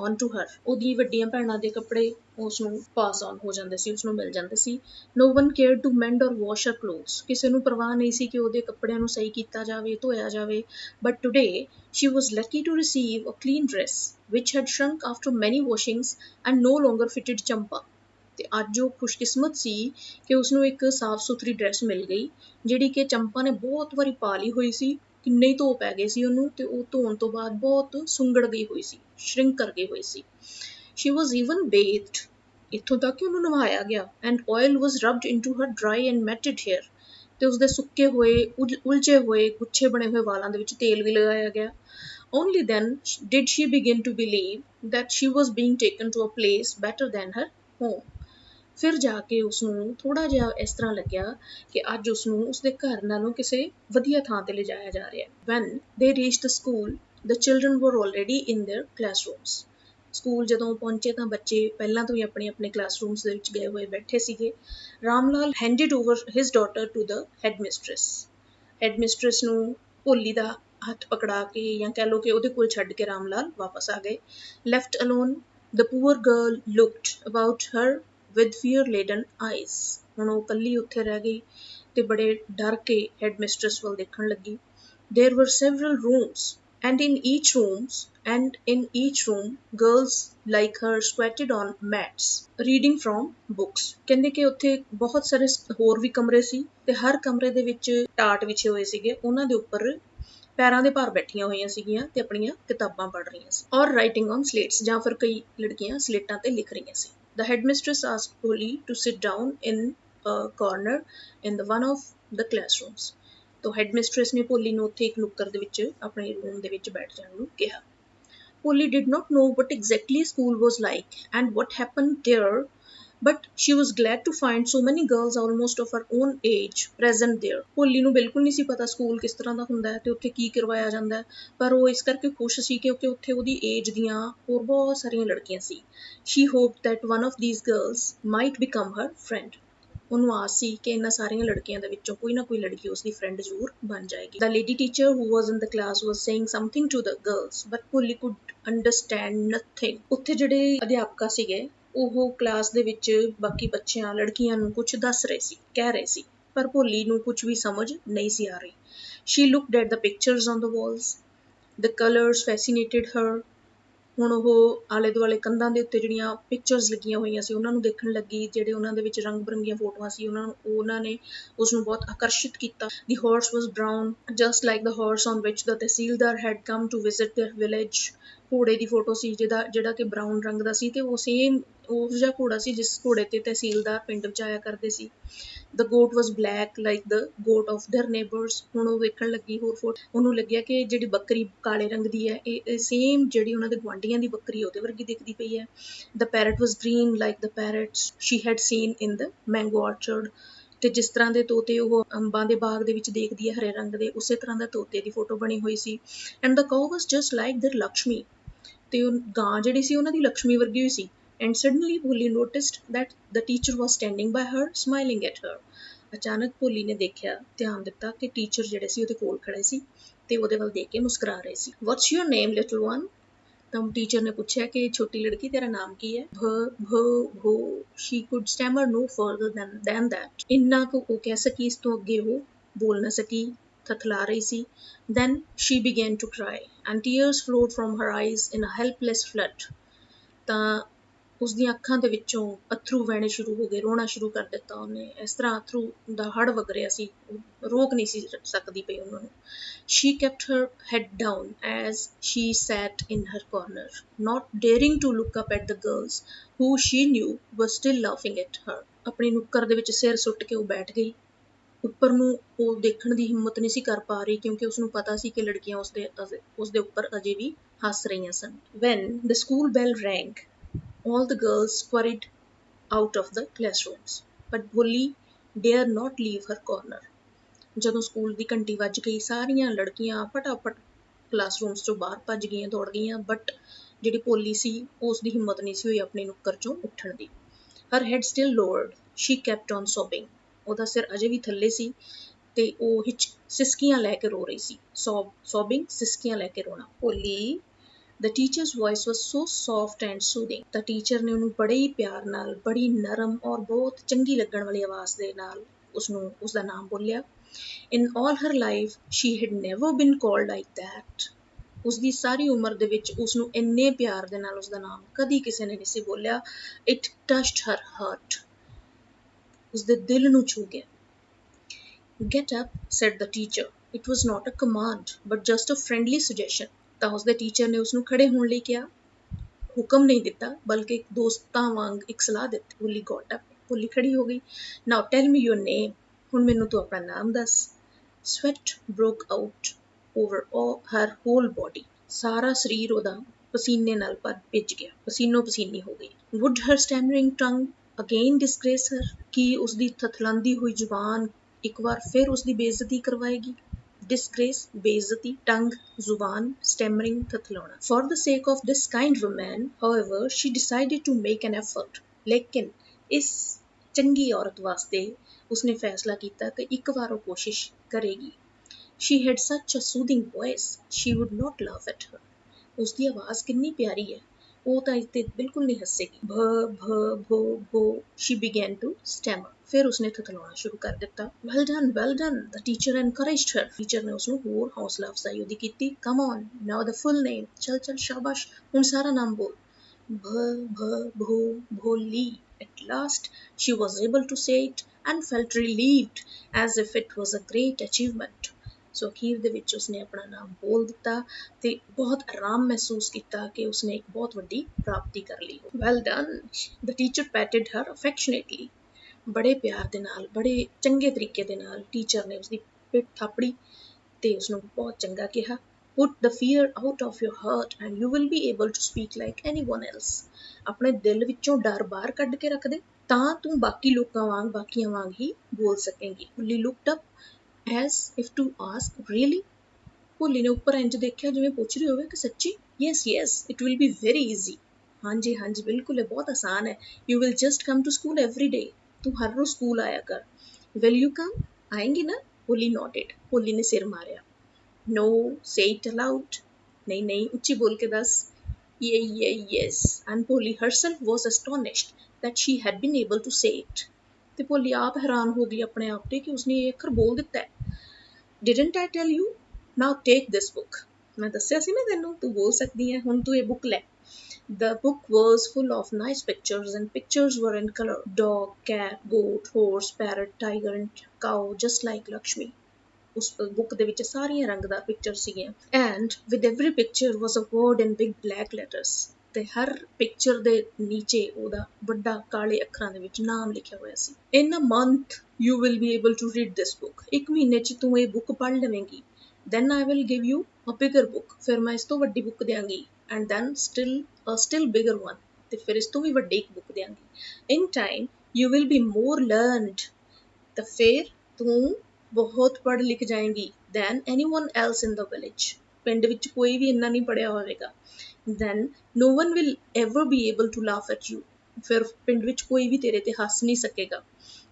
on to her। ਉਹਦੀ ਵੱਡੀਆਂ ਭੈਣਾਂ ਦੇ ਕੱਪੜੇ ਉਸਨੂੰ ਪਾਸ ਔਨ ਹੋ ਜਾਂਦੇ ਸੀ, ਉਸਨੂੰ ਮਿਲ ਜਾਂਦੇ ਸੀ। no one cared to mend or wash her clothes। ਕਿਸੇ ਨੂੰ ਪਰਵਾਹ ਨਹੀਂ ਸੀ ਕਿ ਉਹਦੇ ਕੱਪੜਿਆਂ ਨੂੰ ਸਹੀ ਕੀਤਾ ਜਾਵੇ, ਧੋਇਆ ਜਾਵੇ। but today she was lucky to receive a clean dress which had shrunk after many washings and no longer fitted ਚੰਪਾ। ਤੇ ਅੱਜ ਉਹ ਖੁਸ਼ਕਿਸਮਤ ਸੀ ਕਿ ਉਸਨੂੰ ਇੱਕ ਸਾਫ ਸੁਥਰੀ ਡਰੈਸ ਮਿਲ ਗਈ, ਜਿਹੜੀ ਕਿ ਚੰਪਾ ਨੇ ਬਹੁਤ ਵਾਰੀ ਪਾ ਲਈ ਹੋਈ ਸੀ, ਕਿੰਨੇ ਹੀ ਧੋ ਪੈ ਗਏ ਸੀ ਉਹਨੂੰ, ਤੇ ਉਹ ਧੋਣ ਤੋਂ ਬਾਅਦ ਬਹੁਤ ਸੁੰਗੜ ਗਈ ਹੋਈ ਸੀ, ਸ਼ਰਿੰਕ ਕਰ ਗਈ ਹੋਈ ਸੀ। she was even bathed। ਇੱਥੋਂ ਤੱਕ ਕਿ ਉਹਨੂੰ ਨਵਾਇਆ ਗਿਆ। and oil was rubbed into her dry and matted hair। ਤੇ ਉਸਦੇ ਸੁੱਕੇ ਹੋਏ ਉਲਝੇ ਹੋਏ ਗੁੱਛੇ ਬਣੇ ਹੋਏ ਵਾਲਾਂ ਦੇ ਵਿੱਚ ਤੇਲ ਵੀ ਲਗਾਇਆ ਗਿਆ। Only then did she begin to believe that she was being taken to a place better than her home. ਫਿਰ ਜਾ ਕੇ ਉਸਨੂੰ ਥੋੜਾ ਜਿਹਾ ਇਸ ਤਰ੍ਹਾਂ ਲੱਗਿਆ ਕਿ ਅੱਜ ਉਸਨੂੰ ਉਸਦੇ ਘਰ ਨਾਲੋਂ ਕਿਸੇ ਵਧੀਆ ਥਾਂ ਤੇ ਲਿਜਾਇਆ ਜਾ ਰਿਹਾ। When they reached the school, the children were already in their classrooms. School ਜਦੋਂ ਪਹੁੰਚੇ ਤਾਂ ਬੱਚੇ ਪਹਿਲਾਂ ਤੋਂ ਹੀ ਆਪਣੇ ਆਪਣੇ ਕਲਾਸਰੂਮਸ ਦੇ ਵਿੱਚ ਗਏ ਹੋਏ ਬੈਠੇ ਸੀਗੇ। Ram Lal handed over his daughter to the headmistress. ਹੈਡਮਿਸਟਰਸ ਨੂੰ ਭੋਲੀ ਦਾ ਹੱਥ ਪਕੜਾ ਕੇ ਜਾਂ ਕਹਿ ਲਓ ਕਿ ਉਹਦੇ ਕੋਲ ਛੱਡ ਕੇ ਰਾਮ ਲਾਲ ਵਾਪਸ ਆ ਗਏ। Left alone, the poor girl looked about her with fear-laden eyes. ਹੁਣ ਉਹ ਇਕੱਲੀ ਉੱਥੇ ਰਹਿ ਗਈ ਤੇ ਬੜੇ ਡਰ ਕੇ ਹੈਡਮਿਸਟਰਸ ਵੱਲ ਦੇਖਣ ਲੱਗੀ। There were several rooms, and in each room girls like her squatted on mats reading from books. ਕਹਿੰਦੇ ਕਿ ਉੱਥੇ ਬਹੁਤ ਸਾਰੇ ਹੋਰ ਵੀ ਕਮਰੇ ਸੀ ਤੇ ਹਰ ਕਮਰੇ ਦੇ ਵਿੱਚ ਟਾਟ ਵਿਛੇ ਹੋਏ ਸੀਗੇ, ਉਹਨਾਂ ਦੇ ਉੱਪਰ ਪੈਰਾਂ ਦੇ ਭਾਰ ਬੈਠੀਆਂ ਹੋਈਆਂ ਸੀਗੀਆਂ ਤੇ ਆਪਣੀਆਂ ਕਿਤਾਬਾਂ ਪੜ੍ਹ ਰਹੀਆਂ ਸੀ। ਔਰ ਰਾਈਟਿੰਗ ਔਨ ਸਲੇਟਸ, ਜਾਂ ਫਿਰ ਕਈ ਲੜਕੀਆਂ ਸਲੇਟਾਂ ਤੇ ਲਿਖ ਰਹੀਆਂ ਸੀ। The headmistress asked Polly to sit down in a corner in one of the classrooms. तो headmistress ਨੇ ਭੋਲੀ ਨੂੰ ਉੱਥੇ ਇੱਕ ਨੁੱਕਰ ਦੇ ਵਿੱਚ ਆਪਣੇ ਰੂਮ ਦੇ ਵਿੱਚ ਬੈਠ ਜਾਣ ਨੂੰ ਕਿਹਾ। Polly did not know what exactly school was like and what happened there, but she was glad to find so many girls almost of her own age present there. ਭੋਲੀ ਨੂੰ ਬਿਲਕੁਲ ਨਹੀਂ ਸੀ ਪਤਾ ਸਕੂਲ ਕਿਸ ਤਰ੍ਹਾਂ ਦਾ ਹੁੰਦਾ ਹੈ ਤੇ ਉੱਥੇ ਕੀ ਕਰਵਾਇਆ ਜਾਂਦਾ ਹੈ, ਪਰ ਉਹ ਇਸ ਕਰਕੇ ਖੁਸ਼ ਸੀ ਕਿਉਂਕਿ ਉੱਥੇ ਉਹਦੀ ਏਜ ਦੀਆਂ ਹੋਰ ਬਹੁਤ ਸਾਰੀਆਂ ਲੜਕੀਆਂ ਸੀ। She hoped that one of these girls might become her friend. ਉਹਨੂੰ ਆਸ ਸੀ ਕਿ ਇਹਨਾਂ ਸਾਰੀਆਂ ਲੜਕੀਆਂ ਦੇ ਵਿੱਚੋਂ ਕੋਈ ਨਾ ਕੋਈ ਲੜਕੀ ਉਸਦੀ ਫਰੈਂਡ ਜ਼ਰੂਰ ਬਣ ਜਾਏਗੀ। The lady teacher who was in the class was saying something to the girls, but Polly could understand nothing. ਉੱਥੇ ਜਿਹੜੇ ਅਧਿਆਪਕਾ ਸੀਗੇ ਉਹ ਕਲਾਸ ਦੇ ਵਿੱਚ ਬਾਕੀ ਬੱਚਿਆਂ ਲੜਕੀਆਂ ਨੂੰ ਕੁਝ ਦੱਸ ਰਹੇ ਸੀ, ਕਹਿ ਰਹੇ ਸੀ, ਪਰ ਭੋਲੀ ਨੂੰ ਕੁਝ ਵੀ ਸਮਝ ਨਹੀਂ ਸੀ ਆ ਰਹੀ। She looked at the pictures on the walls. The colors fascinated her. ਹੁਣ ਉਹ ਆਲੇ ਦੁਆਲੇ ਕੰਧਾਂ ਦੇ ਉੱਤੇ ਜਿਹੜੀਆਂ ਪਿਕਚਰਸ ਲੱਗੀਆਂ ਹੋਈਆਂ ਸੀ ਉਹਨਾਂ ਨੂੰ ਦੇਖਣ ਲੱਗੀ, ਜਿਹੜੇ ਉਹਨਾਂ ਦੇ ਵਿੱਚ ਰੰਗ ਬਰੰਗੀਆਂ ਫੋਟੋਆਂ ਸੀ ਉਹਨਾਂ ਨੇ ਉਸਨੂੰ ਬਹੁਤ ਆਕਰਸ਼ਿਤ ਕੀਤਾ। The horse was brown, just like the horse on which the tehsildar had come to visit their village. ਘੋੜੇ ਦੀ ਫੋਟੋ ਸੀ ਜਿਹੜਾ ਕਿ ਬਰਾਊਨ ਰੰਗ ਦਾ ਸੀ ਤੇ ਉਹ ਸੇਮ ਉਹ ਜਿਹਾ ਘੋੜਾ ਸੀ ਜਿਸ ਘੋੜੇ ਤੇ ਤਹਿਸੀਲਦਾਰ ਪਿੰਡ ਵਿੱਚ ਆਇਆ ਕਰਦੇ ਸੀ। The goat was black like the goat of their neighbors. ਹੁਣ ਉਹ ਵੇਖਣ ਲੱਗੀ ਹੋਰ ਫੋਟੋ, ਉਹਨੂੰ ਲੱਗਿਆ ਕਿ ਜਿਹੜੀ ਬੱਕਰੀ ਕਾਲੇ ਰੰਗ ਦੀ ਹੈ ਇਹ ਸੇਮ ਜਿਹੜੀ ਉਹਨਾਂ ਦੇ ਗੁਆਂਢੀਆਂ ਦੀ ਬੱਕਰੀ ਉਹਦੇ ਵਰਗੀ ਦਿਖਦੀ ਪਈ ਹੈ। The parrot was green like the parrots she had seen in the mango orchard. ਤੇ ਜਿਸ ਤਰ੍ਹਾਂ ਦੇ ਤੋਤੇ ਉਹ ਅੰਬਾਂ ਦੇ ਬਾਗ ਦੇ ਵਿੱਚ ਦੇਖਦੀ ਹੈ ਹਰੇ ਰੰਗ ਦੇ, ਉਸੇ ਤਰ੍ਹਾਂ ਦਾ ਤੋਤੇ ਦੀ ਫੋਟੋ ਬਣੀ ਹੋਈ ਸੀ। And the cow was just like their Lakshmi. ਤੇ ਉਹ ਗਾਂ ਜਿਹੜੀ ਸੀ ਉਹਨਾਂ ਦੀ ਲక్ష్ਮੀ ਵਰਗੀ ਹੋਈ ਸੀ। And suddenly Polly noticed that the teacher was standing by her, smiling at her. ਅਚਾਨਕ ਭੋਲੀ ਨੇ ਦੇਖਿਆ, ਧਿਆਨ ਦਿੱਤਾ ਕਿ ਟੀਚਰ ਜਿਹੜੇ ਸੀ ਉਹਦੇ ਕੋਲ ਖੜੇ ਸੀ ਤੇ ਉਹਦੇ ਵੱਲ ਦੇਖ ਕੇ ਮੁਸਕਰਾ ਰਹੇ ਸੀ। What's your name, little one? ਤਾਂ ਟੀਚਰ ਨੇ ਪੁੱਛਿਆ ਕਿ ਛੋਟੀ ਲੜਕੀ ਤੇਰਾ ਨਾਮ ਕੀ ਹੈ? ਭੋ she could stammer no further than that. ਇੰਨਾ ਕੁ ਉਹ ਕਹਿ ਸਕੀ, ਇਸ ਤੋਂ ਅੱਗੇ ਉਹ ਬੋਲ ਨਾ ਸਕੀ, ਥਥਲਾ ਰਹੀ ਸੀ। Then she began to cry and tears flowed from her eyes in a helpless flood. ਤਾਂ ਉਸਦੀਆਂ ਅੱਖਾਂ ਦੇ ਵਿੱਚੋਂ ਅੱਥਰੂ ਵਹਿਣੇ ਸ਼ੁਰੂ ਹੋ ਗਏ, ਰੋਣਾ ਸ਼ੁਰੂ ਕਰ ਦਿੱਤਾ ਉਹਨੇ। ਇਸ ਤਰ੍ਹਾਂ ਅੱਥਰੂ ਦਾ ਹੜ ਵਗ ਰਿਹਾ ਸੀ, ਰੋਕ ਨਹੀਂ ਸੀ ਸਕਦੀ ਪਈ ਉਹਨਾਂ ਨੂੰ। She kept her head down as she sat in her corner, not daring to look up at the girls who she knew were still laughing at her. ਆਪਣੀ ਨੁੱਕਰ ਦੇ ਵਿੱਚ ਸਿਰ ਸੁੱਟ ਕੇ ਉਹ ਬੈਠ ਗਈ। ਉੱਪਰ ਨੂੰ ਉਹ ਦੇਖਣ ਦੀ ਹਿੰਮਤ ਨਹੀਂ ਸੀ ਕਰ ਪਾ ਰਹੀ ਕਿਉਂਕਿ ਉਸਨੂੰ ਪਤਾ ਸੀ ਕਿ ਲੜਕੀਆਂ ਉਸਦੇ ਉੱਪਰ ਅਜੇ ਵੀ ਹੱਸ ਰਹੀਆਂ ਸਨ। When the school bell rang, all the girls scurried out of the classrooms, but Polly dared not leave her corner. ਜਦੋਂ ਸਕੂਲ ਦੀ ਘੰਟੀ ਵੱਜ ਗਈ ਸਾਰੀਆਂ ਲੜਕੀਆਂ ਫਟਾਫਟ ਕਲਾਸਰੂਮਸ ਚੋਂ ਬਾਹਰ ਭੱਜ ਗਈਆਂ, ਦੌੜ ਗਈਆਂ, ਬਟ ਜਿਹੜੀ ਭੋਲੀ ਸੀ ਉਸ ਦੀ ਹਿੰਮਤ ਨਹੀਂ ਸੀ ਹੋਈ ਆਪਣੀ ਨੁੱਕਰ ਚੋਂ ਉੱਠਣ ਦੀ। Her head still lowered, she kept on sobbing. ਉਹਦਾ ਸਿਰ ਅਜੇ ਵੀ ਥੱਲੇ ਸੀ ਤੇ ਉਹ ਸਿਸਕੀਆਂ ਲੈ ਕੇ ਰੋ ਰਹੀ ਸੀ। sobbing, ਸਿਸਕੀਆਂ ਲੈ ਕੇ ਰੋਣਾ। ਭੋਲੀ, the teacher's voice was so soft and soothing. ਤਾਂ ਟੀਚਰ ਨੇ ਉਹਨੂੰ ਬੜੇ ਹੀ ਪਿਆਰ ਨਾਲ, ਬੜੀ ਨਰਮ ਔਰ ਬਹੁਤ ਚੰਗੀ ਲੱਗਣ ਵਾਲੀ ਆਵਾਜ਼ ਦੇ ਨਾਲ ਉਸਦਾ ਨਾਮ ਬੋਲਿਆ। In all her life, she had never been called like that. ਉਸਦੀ ਸਾਰੀ ਉਮਰ ਦੇ ਵਿੱਚ ਉਸਨੂੰ ਇੰਨੇ ਪਿਆਰ ਦੇ ਨਾਲ ਉਸਦਾ ਨਾਮ ਕਦੀ ਕਿਸੇ ਨੇ ਨਹੀਂ ਸੀ ਬੋਲਿਆ। It touched her heart. ਉਸਦੇ ਦਿਲ ਨੂੰ ਛੂ ਗਿਆ। Get up, said the teacher. It was not a command, but just a friendly suggestion. ਤਾਂ ਉਸਦੇ ਟੀਚਰ ਨੇ ਉਸਨੂੰ ਖੜੇ ਹੋਣ ਲਈ ਕਿਹਾ, ਹੁਕਮ ਨਹੀਂ ਦਿੱਤਾ ਬਲਕਿ ਇੱਕ ਦੋਸਤਾਂ ਵਾਂਗ ਇੱਕ ਸਲਾਹ ਦਿੱਤੀ। Polly got up. ਭੋਲੀ ਖੜੀ ਹੋ ਗਈ। Now tell me your name. ਹੁਣ ਮੈਨੂੰ ਤੂੰ ਆਪਣਾ ਨਾਮ ਦੱਸ। Sweat broke out over her whole body. ਸਾਰਾ ਸਰੀਰ ਉਹਦਾ ਪਸੀਨੇ ਨਾਲ ਭਿੱਜ ਗਿਆ, ਪਸੀਨੋ ਪਸੀਨੀ ਹੋ ਗਈ। Would her stammering tongue again disgrace her? ਕੀ ਉਸਦੀ ਥਥਲਾਂਦੀ ਹੋਈ ਜ਼ੁਬਾਨ ਇੱਕ ਵਾਰ ਫਿਰ ਉਸਦੀ ਬੇਇੱਜ਼ਤੀ ਕਰਵਾਏਗੀ? Disgrace, ਬੇਇੱਜ਼ਤੀ, ਟੰਗ, ਜ਼ੁਬਾਨ, stammering, ਥਥਲਾਉਣਾ। For the sake of this kind woman, however, she decided to make an effort. ਲੇਕਿਨ ਇਸ ਚੰਗੀ ਔਰਤ ਵਾਸਤੇ ਉਸਨੇ ਫੈਸਲਾ ਕੀਤਾ ਕਿ ਇੱਕ ਵਾਰ ਉਹ ਕੋਸ਼ਿਸ਼ ਕਰੇਗੀ। She had such a soothing voice, she would not laugh at her. ਉਸਦੀ ਆਵਾਜ਼ ਕਿੰਨੀ ਪਿਆਰੀ ਹੈ, ਉਹ ਤਾਂ ਇੱਥੇ ਬਿਲਕੁਲ ਨਹੀਂ ਹੱਸੇਗੀ। ਭੋ, she began to stammer. ਫਿਰ ਉਸਨੇ ਥਥਲਾਉਣਾ ਸ਼ੁਰੂ ਕਰ ਦਿੱਤਾ। Well done, the teacher encouraged her. Teacher ਨੇ ਉਸਨੂੰ ਹੋਰ ਹੌਸਲਾ ਅਫਜ਼ਾਈ ਉਹਦੀ ਕੀਤੀ। Come on, now the full name. ਚੱਲ ਸ਼ਾਬਾਸ਼, ਹੁਣ ਸਾਰਾ ਨਾਮ ਬੋਲ। ਭੋਲੀ. At last she was able to say it and felt relieved as if it was a great achievement. ਸੋ ਅਖੀਰ ਦੇ ਵਿੱਚ ਉਸਨੇ ਆਪਣਾ ਨਾਮ ਬੋਲ ਦਿੱਤਾ ਤੇ ਬਹੁਤ ਆਰਾਮ ਮਹਿਸੂਸ ਕੀਤਾ ਕਿ ਉਸਨੇ ਇੱਕ ਬਹੁਤ ਵੱਡੀ ਪ੍ਰਾਪਤੀ ਕਰ ਲਈ। Well done, the teacher patted her affectionately. ਬੜੇ ਪਿਆਰ ਦੇ ਨਾਲ, ਬੜੇ ਚੰਗੇ ਤਰੀਕੇ ਦੇ ਨਾਲ ਟੀਚਰ ਨੇ ਉਸਦੀ ਪਿੱਠ ਥਾਪੜੀ ਤੇ ਉਸਨੂੰ ਬਹੁਤ ਚੰਗਾ ਕਿਹਾ। Put the fear out of your heart and you will be able to speak like anyone else. ਆਪਣੇ ਦਿਲ ਵਿੱਚੋਂ ਡਰ ਬਾਹਰ ਕੱਢ ਕੇ ਰੱਖ ਦੇ, ਤਾਂ ਤੂੰ ਬਾਕੀ ਲੋਕਾਂ ਵਾਂਗ, ਬਾਕੀਆਂ ਵਾਂਗ ਹੀ ਬੋਲ ਸਕੇਂਗੀ। Polly looked up as if to ask, really? ਭੋਲੀ ਨੇ ਉੱਪਰ ਇੰਜ ਦੇਖਿਆ ਜਿਵੇਂ ਪੁੱਛ ਰਹੀ ਹੋਵੇ ਕਿ ਸੱਚੀ? Yes, it will be very easy. ਹਾਂਜੀ, ਬਿਲਕੁਲ, ਇਹ ਬਹੁਤ ਆਸਾਨ ਹੈ। You will just come to school every day. ਤੂੰ ਹਰ ਰੋਜ਼ ਸਕੂਲ ਆਇਆ ਕਰ। Will you come? ਆਏਂਗੀ ਨਾ? Polly nodded. ਭੋਲੀ ਨੇ ਸਿਰ ਮਾਰਿਆ। No, say it aloud. ਨਹੀਂ, ਉੱਚੀ ਬੋਲ ਕੇ ਦੱਸ। Yes. And Polly herself was astonished that she had been able to say it. ਤੇ ਭੋਲੀ ਆਪ ਹੈਰਾਨ ਹੋ ਗਈ ਆਪਣੇ ਆਪ ਤੇ ਕਿ ਉਸਨੇ ਇਹ ਅੱਖਰ ਬੋਲ ਦਿੱਤਾ ਹੈ। Didn't I tell you? Now take this book. ਮੈਂ ਦੱਸਿਆ ਸੀ ਨਾ ਤੈਨੂੰ, ਤੂੰ ਬੋਲ ਸਕਦੀ ਹੈ, ਹੁਣ ਤੂੰ ਇਹ ਬੁੱਕ ਲੈ। The book was full of nice pictures and pictures were in color. Dog, cat, goat, horse, parrot, tiger and cow, just like Lakshmi. ਉਸ ਬੁੱਕ ਦੇ ਵਿੱਚ ਸਾਰੀਆਂ ਰੰਗਦਾਰ ਪਿਕਚਰ ਸੀਗੀਆਂ। And with every picture was a word in big black letters. ਤੇ ਹਰ picture ਦੇ ਨੀਚੇ ਉਹਦਾ ਵੱਡਾ ਕਾਲੇ ਅੱਖਰਾਂ ਦੇ ਵਿੱਚ ਨਾਮ ਲਿਖਿਆ ਹੋਇਆ ਸੀ। In a month you will be able to read this book. ਇੱਕ ਮਹੀਨੇ 'ਚ ਤੂੰ ਇਹ ਬੁੱਕ ਪੜ੍ਹ ਲਵੇਂਗੀ। Then I will give you a bigger book. ਫਿਰ ਮੈਂ ਇਸ ਤੋਂ ਵੱਡੀ ਬੁੱਕ ਦਿਆਂਗੀ। And then still bigger one. ਤੇ ਫਿਰ ਇਸ ਤੋਂ ਵੀ ਵੱਡੀ ਇੱਕ ਬੁੱਕ ਦਿਆਂਗੀ। In time you will be more learned. ਤੇ ਫਿਰ ਤੂੰ ਬਹੁਤ ਪੜ੍ਹ ਲਿਖ ਜਾਏਂਗੀ than anyone else in the village. ਪਿੰਡ ਵਿੱਚ ਕੋਈ ਵੀ ਇੰਨਾ ਨਹੀਂ ਪੜ੍ਹਿਆ ਹੋਵੇਗਾ। Then no one will ever be able to laugh at you. ਫਿਰ ਪਿੰਡ ਵਿੱਚ ਕੋਈ ਵੀ ਤੇਰੇ ਤੇ ਹੱਸ ਨਹੀਂ ਸਕੇਗਾ।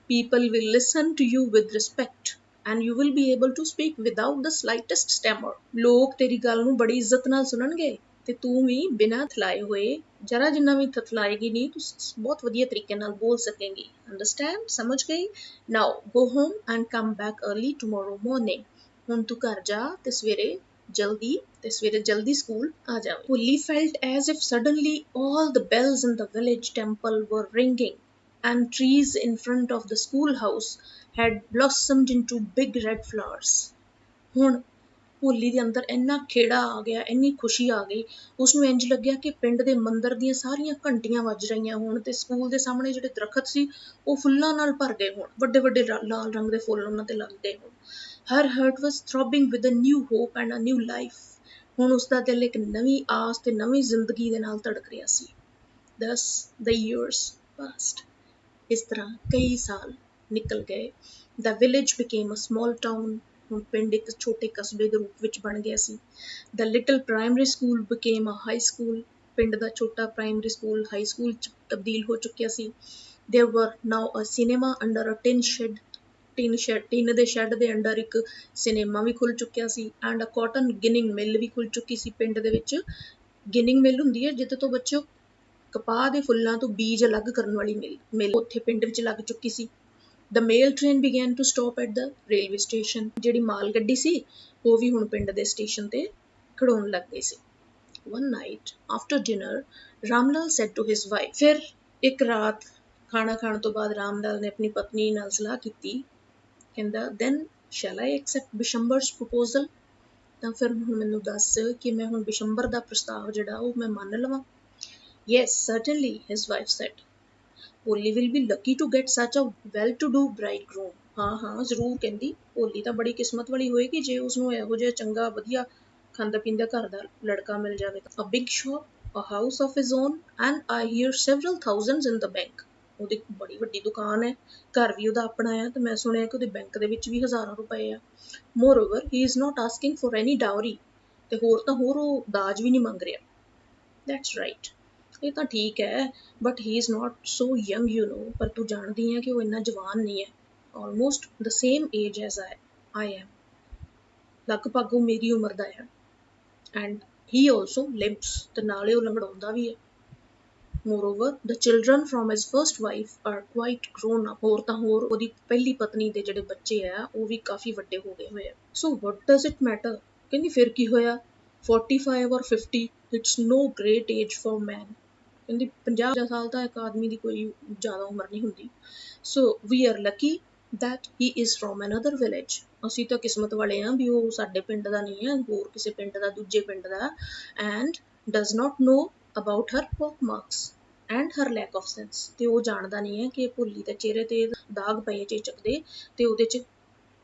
People will listen to you with respect and you will be able to speak without the slightest stammer. ਲੋਕ ਤੇਰੀ ਗੱਲ ਨੂੰ ਬੜੀ ਇੱਜ਼ਤ ਨਾਲ ਸੁਣਨਗੇ ਤੇ ਤੂੰ ਵੀ ਬਿਨਾਂ ਥਲਾਏ ਹੋਏ, ਜਰਾ ਜਿੰਨਾ ਵੀ ਥਥਲਾਏਗੀ ਨਹੀਂ, ਤੂੰ ਬਹੁਤ ਵਧੀਆ ਤਰੀਕੇ ਨਾਲ ਬੋਲ ਸਕੇਂਗੀ। ਅੰਡਰਸਟੈਂਡ? ਸਮਝ ਗਈ? Now go home and come back early tomorrow morning. ਹੁਣ ਤੂੰ ਘਰ ਜਾ ਤੇ ਸਵੇਰੇ ਜਲਦੀ ਸਕੂਲ ਆ ਜਾਵੇ। Polly felt as if suddenly all the bells in the village temple were ringing and trees in front of the schoolhouse had blossomed into big red flowers. ਹੁਣ ਭੋਲੀ ਦੇ ਅੰਦਰ ਇੰਨਾ ਖੇੜਾ ਆ ਗਿਆ, ਇੰਨੀ ਖੁਸ਼ੀ ਆ ਗਈ, ਉਸਨੂੰ ਇੰਝ ਲੱਗਿਆ ਕਿ ਪਿੰਡ ਦੇ ਮੰਦਰ ਦੀਆਂ ਸਾਰੀਆਂ ਘੰਟੀਆਂ ਵੱਜ ਰਹੀਆਂ ਹੋਣ ਤੇ ਸਕੂਲ ਦੇ ਸਾਹਮਣੇ ਜਿਹੜੇ ਦਰਖਤ ਸੀ ਉਹ ਫੁੱਲਾਂ ਨਾਲ ਭਰ ਗਏ ਹੋਣ, ਵੱਡੇ ਲਾਲ ਰੰਗ ਦੇ ਫੁੱਲ ਉਹਨਾਂ ਤੇ ਲੱਗ ਗਏ ਹੋਣ। Her heart was throbbing with a new hope and a new life. ਹੁਣ ਉਸਦਾ ਦਿਲ ਇੱਕ ਨਵੀਂ ਆਸ ਤੇ ਨਵੀਂ ਜ਼ਿੰਦਗੀ ਦੇ ਨਾਲ ਧੜਕ ਰਿਹਾ ਸੀ। Thus the years passed. ਇਸ ਤਰ੍ਹਾਂ ਕਈ ਸਾਲ ਨਿਕਲ ਗਏ। The village became a small town. ਹੁਣ ਪਿੰਡ ਇੱਕ ਛੋਟੇ ਕਸਬੇ ਦੇ ਰੂਪ ਵਿੱਚ ਬਣ ਗਿਆ ਸੀ। The little primary school became a high school. ਪਿੰਡ ਦਾ ਛੋਟਾ ਪ੍ਰਾਇਮਰੀ ਸਕੂਲ ਹਾਈ ਸਕੂਲ 'ਚ ਤਬਦੀਲ ਹੋ ਚੁੱਕਿਆ ਸੀ। There were now a cinema under a tin shed. Tin ਦੇ ਸ਼ੈੱਡ ਦੇ ਅੰਡਰ ਇੱਕ ਸਿਨੇਮਾ ਵੀ ਖੁੱਲ ਚੁੱਕਿਆ ਸੀ। And a cotton ginning mill ਵੀ ਖੁੱਲ ਚੁੱਕੀ ਸੀ ਪਿੰਡ ਦੇ ਵਿੱਚ। ਗਿਨਿੰਗ ਮਿਲ ਹੁੰਦੀ ਹੈ ਜਿੱਥੇ ਤੋਂ ਬੱਚੇ ਕਪਾਹ ਦੇ ਫੁੱਲਾਂ ਤੋਂ ਬੀਜ ਅਲੱਗ ਕਰਨ ਵਾਲੀ ਮਿਲ ਉੱਥੇ ਪਿੰਡ ਵਿੱਚ ਲੱਗ ਚੁੱਕੀ ਸੀ। The mail train began to stop at the railway station. ਜਿਹੜੀ ਮਾਲ ਗੱਡੀ ਸੀ ਉਹ ਵੀ ਹੁਣ ਪਿੰਡ ਦੇ ਸਟੇਸ਼ਨ ਤੇ ਖੜੋਣ ਲੱਗ ਗਈ ਸੀ। One night after dinner, Ramlal said to his wife. ਫਿਰ ਇੱਕ ਰਾਤ ਖਾਣਾ ਖਾਣ ਤੋਂ ਬਾਅਦ ਰਾਮਲਾਲ ਨੇ ਆਪਣੀ ਪਤਨੀ ਨਾਲ ਸਲਾਹ ਕੀਤੀ। ਕਹਿੰਦਾ then shall I accept Bishambar's proposal? ਤਾਂ ਫਿਰ ਹੁਣ ਮੈਨੂੰ ਦੱਸ ਕਿ ਮੈਂ ਹੁਣ ਬਿਸ਼ੰਬਰ ਦਾ ਪ੍ਰਸਤਾਵ ਜਿਹੜਾ ਉਹ ਮੈਂ ਮੰਨ ਲਵਾਂ। Yes, certainly, his wife said. Polly will be lucky to get such a well-to-do bridegroom. ਹਾਂ ਹਾਂ ਜ਼ਰੂਰ ਕਹਿੰਦੀ, ਭੋਲੀ ਤਾਂ ਬੜੀ ਕਿਸਮਤ ਵਾਲੀ ਹੋਏਗੀ ਜੇ ਉਸਨੂੰ ਇਹੋ ਜਿਹਾ ਚੰਗਾ ਵਧੀਆ ਖਾਂਦਾ ਪੀਂਦਾ ਘਰ ਦਾ ਲੜਕਾ ਮਿਲ ਜਾਵੇ। A big shop, a house of his own, and I hear several thousands in the bank. ਉਹਦੀ ਬੜੀ ਵੱਡੀ ਦੁਕਾਨ ਹੈ, ਘਰ ਵੀ ਉਹਦਾ ਆਪਣਾ ਆ, ਤੇ ਮੈਂ ਸੁਣਿਆ ਕਿ ਉਹਦੇ ਬੈਂਕ ਦੇ ਵਿੱਚ ਵੀ ਹਜ਼ਾਰਾਂ ਰੁਪਏ ਆ। Moreover he is not asking for any dowry, ਤੇ ਹੋਰ ਤਾਂ ਹੋਰ ਉਹ ਦਾਜ ਵੀ ਨਹੀਂ ਮੰਗ ਰਿਹਾ। ਦੈਟਸ ਰਾਈਟ, ਇਹ ਤਾਂ ਠੀਕ ਹੈ, but he is not so young you know, ਪਰ ਤੂੰ ਜਾਣਦੀ ਹੈ ਕਿ ਉਹ ਇੰਨਾ ਜਵਾਨ ਨਹੀਂ ਹੈ। Almost the same age as I am, ਲਗਭਗ ਉਹ ਮੇਰੀ ਉਮਰ ਦਾ ਹੈ। ਐਂਡ ਹੀ ਆਲਸੋ ਲਿੰਪਸ, ਤੇ ਨਾਲੇ ਉਹ ਲੰਗੜਾਉਂਦਾ ਵੀ ਹੈ। Moreover, the children from his first wife are quite grown up. ਹੋਰ ਤਾਂ ਹੋਰ ਉਹਦੀ ਪਹਿਲੀ ਪਤਨੀ ਦੇ ਜਿਹੜੇ ਬੱਚੇ ਆ ਉਹ ਵੀ ਕਾਫੀ ਵੱਡੇ ਹੋ ਗਏ ਹੋਏ ਆ। So what does it matter? ਕਹਿੰਦੀ ਫਿਰ ਕੀ ਹੋਇਆ, 45 or 50, it's no great age for man. ਕਹਿੰਦੀ 50 ਸਾਲ ਤਾਂ ਇੱਕ ਆਦਮੀ ਦੀ ਕੋਈ ਜ਼ਿਆਦਾ ਉਮਰ ਨਹੀਂ ਹੁੰਦੀ। So we are lucky that he is from another village. ਅਸੀਂ ਤਾਂ ਕਿਸਮਤ ਵਾਲੇ ਹਾਂ ਵੀ ਉਹ ਸਾਡੇ ਪਿੰਡ ਦਾ ਨਹੀਂ ਹੈ, ਹੋਰ ਕਿਸੇ ਪਿੰਡ ਦਾ, ਦੂਜੇ ਪਿੰਡ ਦਾ। And does not know about her pock marks and her lack of sense. ਤੇ ਉਹ ਜਾਣਦਾ ਨਹੀਂ ਹੈ ਕਿ ਭੋਲੀ ਦੇ ਚਿਹਰੇ ਤੇ ਦਾਗ ਪਏ ਚੇਚਕ ਦੇ, ਤੇ ਉਹਦੇ 'ਚ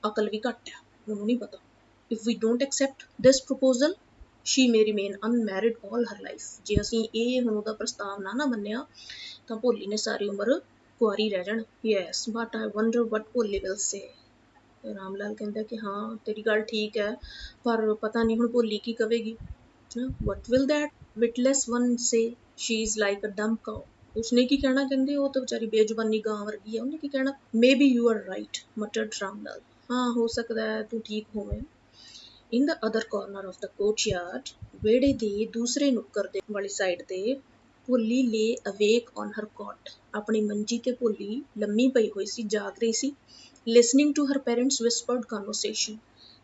ਅਕਲ ਵੀ ਘੱਟ ਆ, ਉਹਨੂੰ ਨਹੀਂ ਪਤਾ। If we don't accept this proposal, she may remain unmarried all her life. ਜੇ ਅਸੀਂ ਇਹ ਹੁਣ ਉਹਦਾ ਪ੍ਰਸਤਾਵ ਨਾ ਮੰਨਿਆ ਤਾਂ ਭੋਲੀ ਨੇ ਸਾਰੀ ਉਮਰ ਕੁਆਰੀ ਰਹਿ ਜਾਣਾ। Yes, but I wonder what Bholi will say. Ram Lal ਕਹਿੰਦਾ ਕਿ ਹਾਂ ਤੇਰੀ ਗੱਲ ਠੀਕ ਹੈ, ਪਰ ਪਤਾ ਨਹੀਂ ਹੁਣ ਭੋਲੀ ਕੀ ਕਵੇਗੀ। What will that witless one say? She is like a dumb cow. ਉਸਨੇ ਕੀ ਕਹਿਣਾ, ਕਹਿੰਦੇ ਉਹ ਤਾਂ ਵਿਚਾਰੀ ਬੇਜ਼ੁਬਾਨੀ ਗਾਂ ਵਰਗੀ ਹੈ, ਉਹਨੇ ਕੀ ਕਹਿਣਾ। Maybe you are right, muttered Ram Lal. ਹਾਂ ਹੋ ਸਕਦਾ ਹੈ ਤੂੰ ਠੀਕ ਹੋਵੇਂ। In the other corner of the courtyard, ਵਿਹੜੇ ਦੇ ਦੂਸਰੇ ਨੁੱਕਰ ਦੇ ਵਾਲੀ ਸਾਈਡ ਤੇ ਭੋਲੀ lay awake on her cot. ਆਪਣੀ ਮੰਜੀ ਤੇ ਭੋਲੀ ਲੰਮੀ ਪਈ ਹੋਈ ਸੀ, ਜਾਗ ਰਹੀ ਸੀ। Listening to her parents' whispered conversation.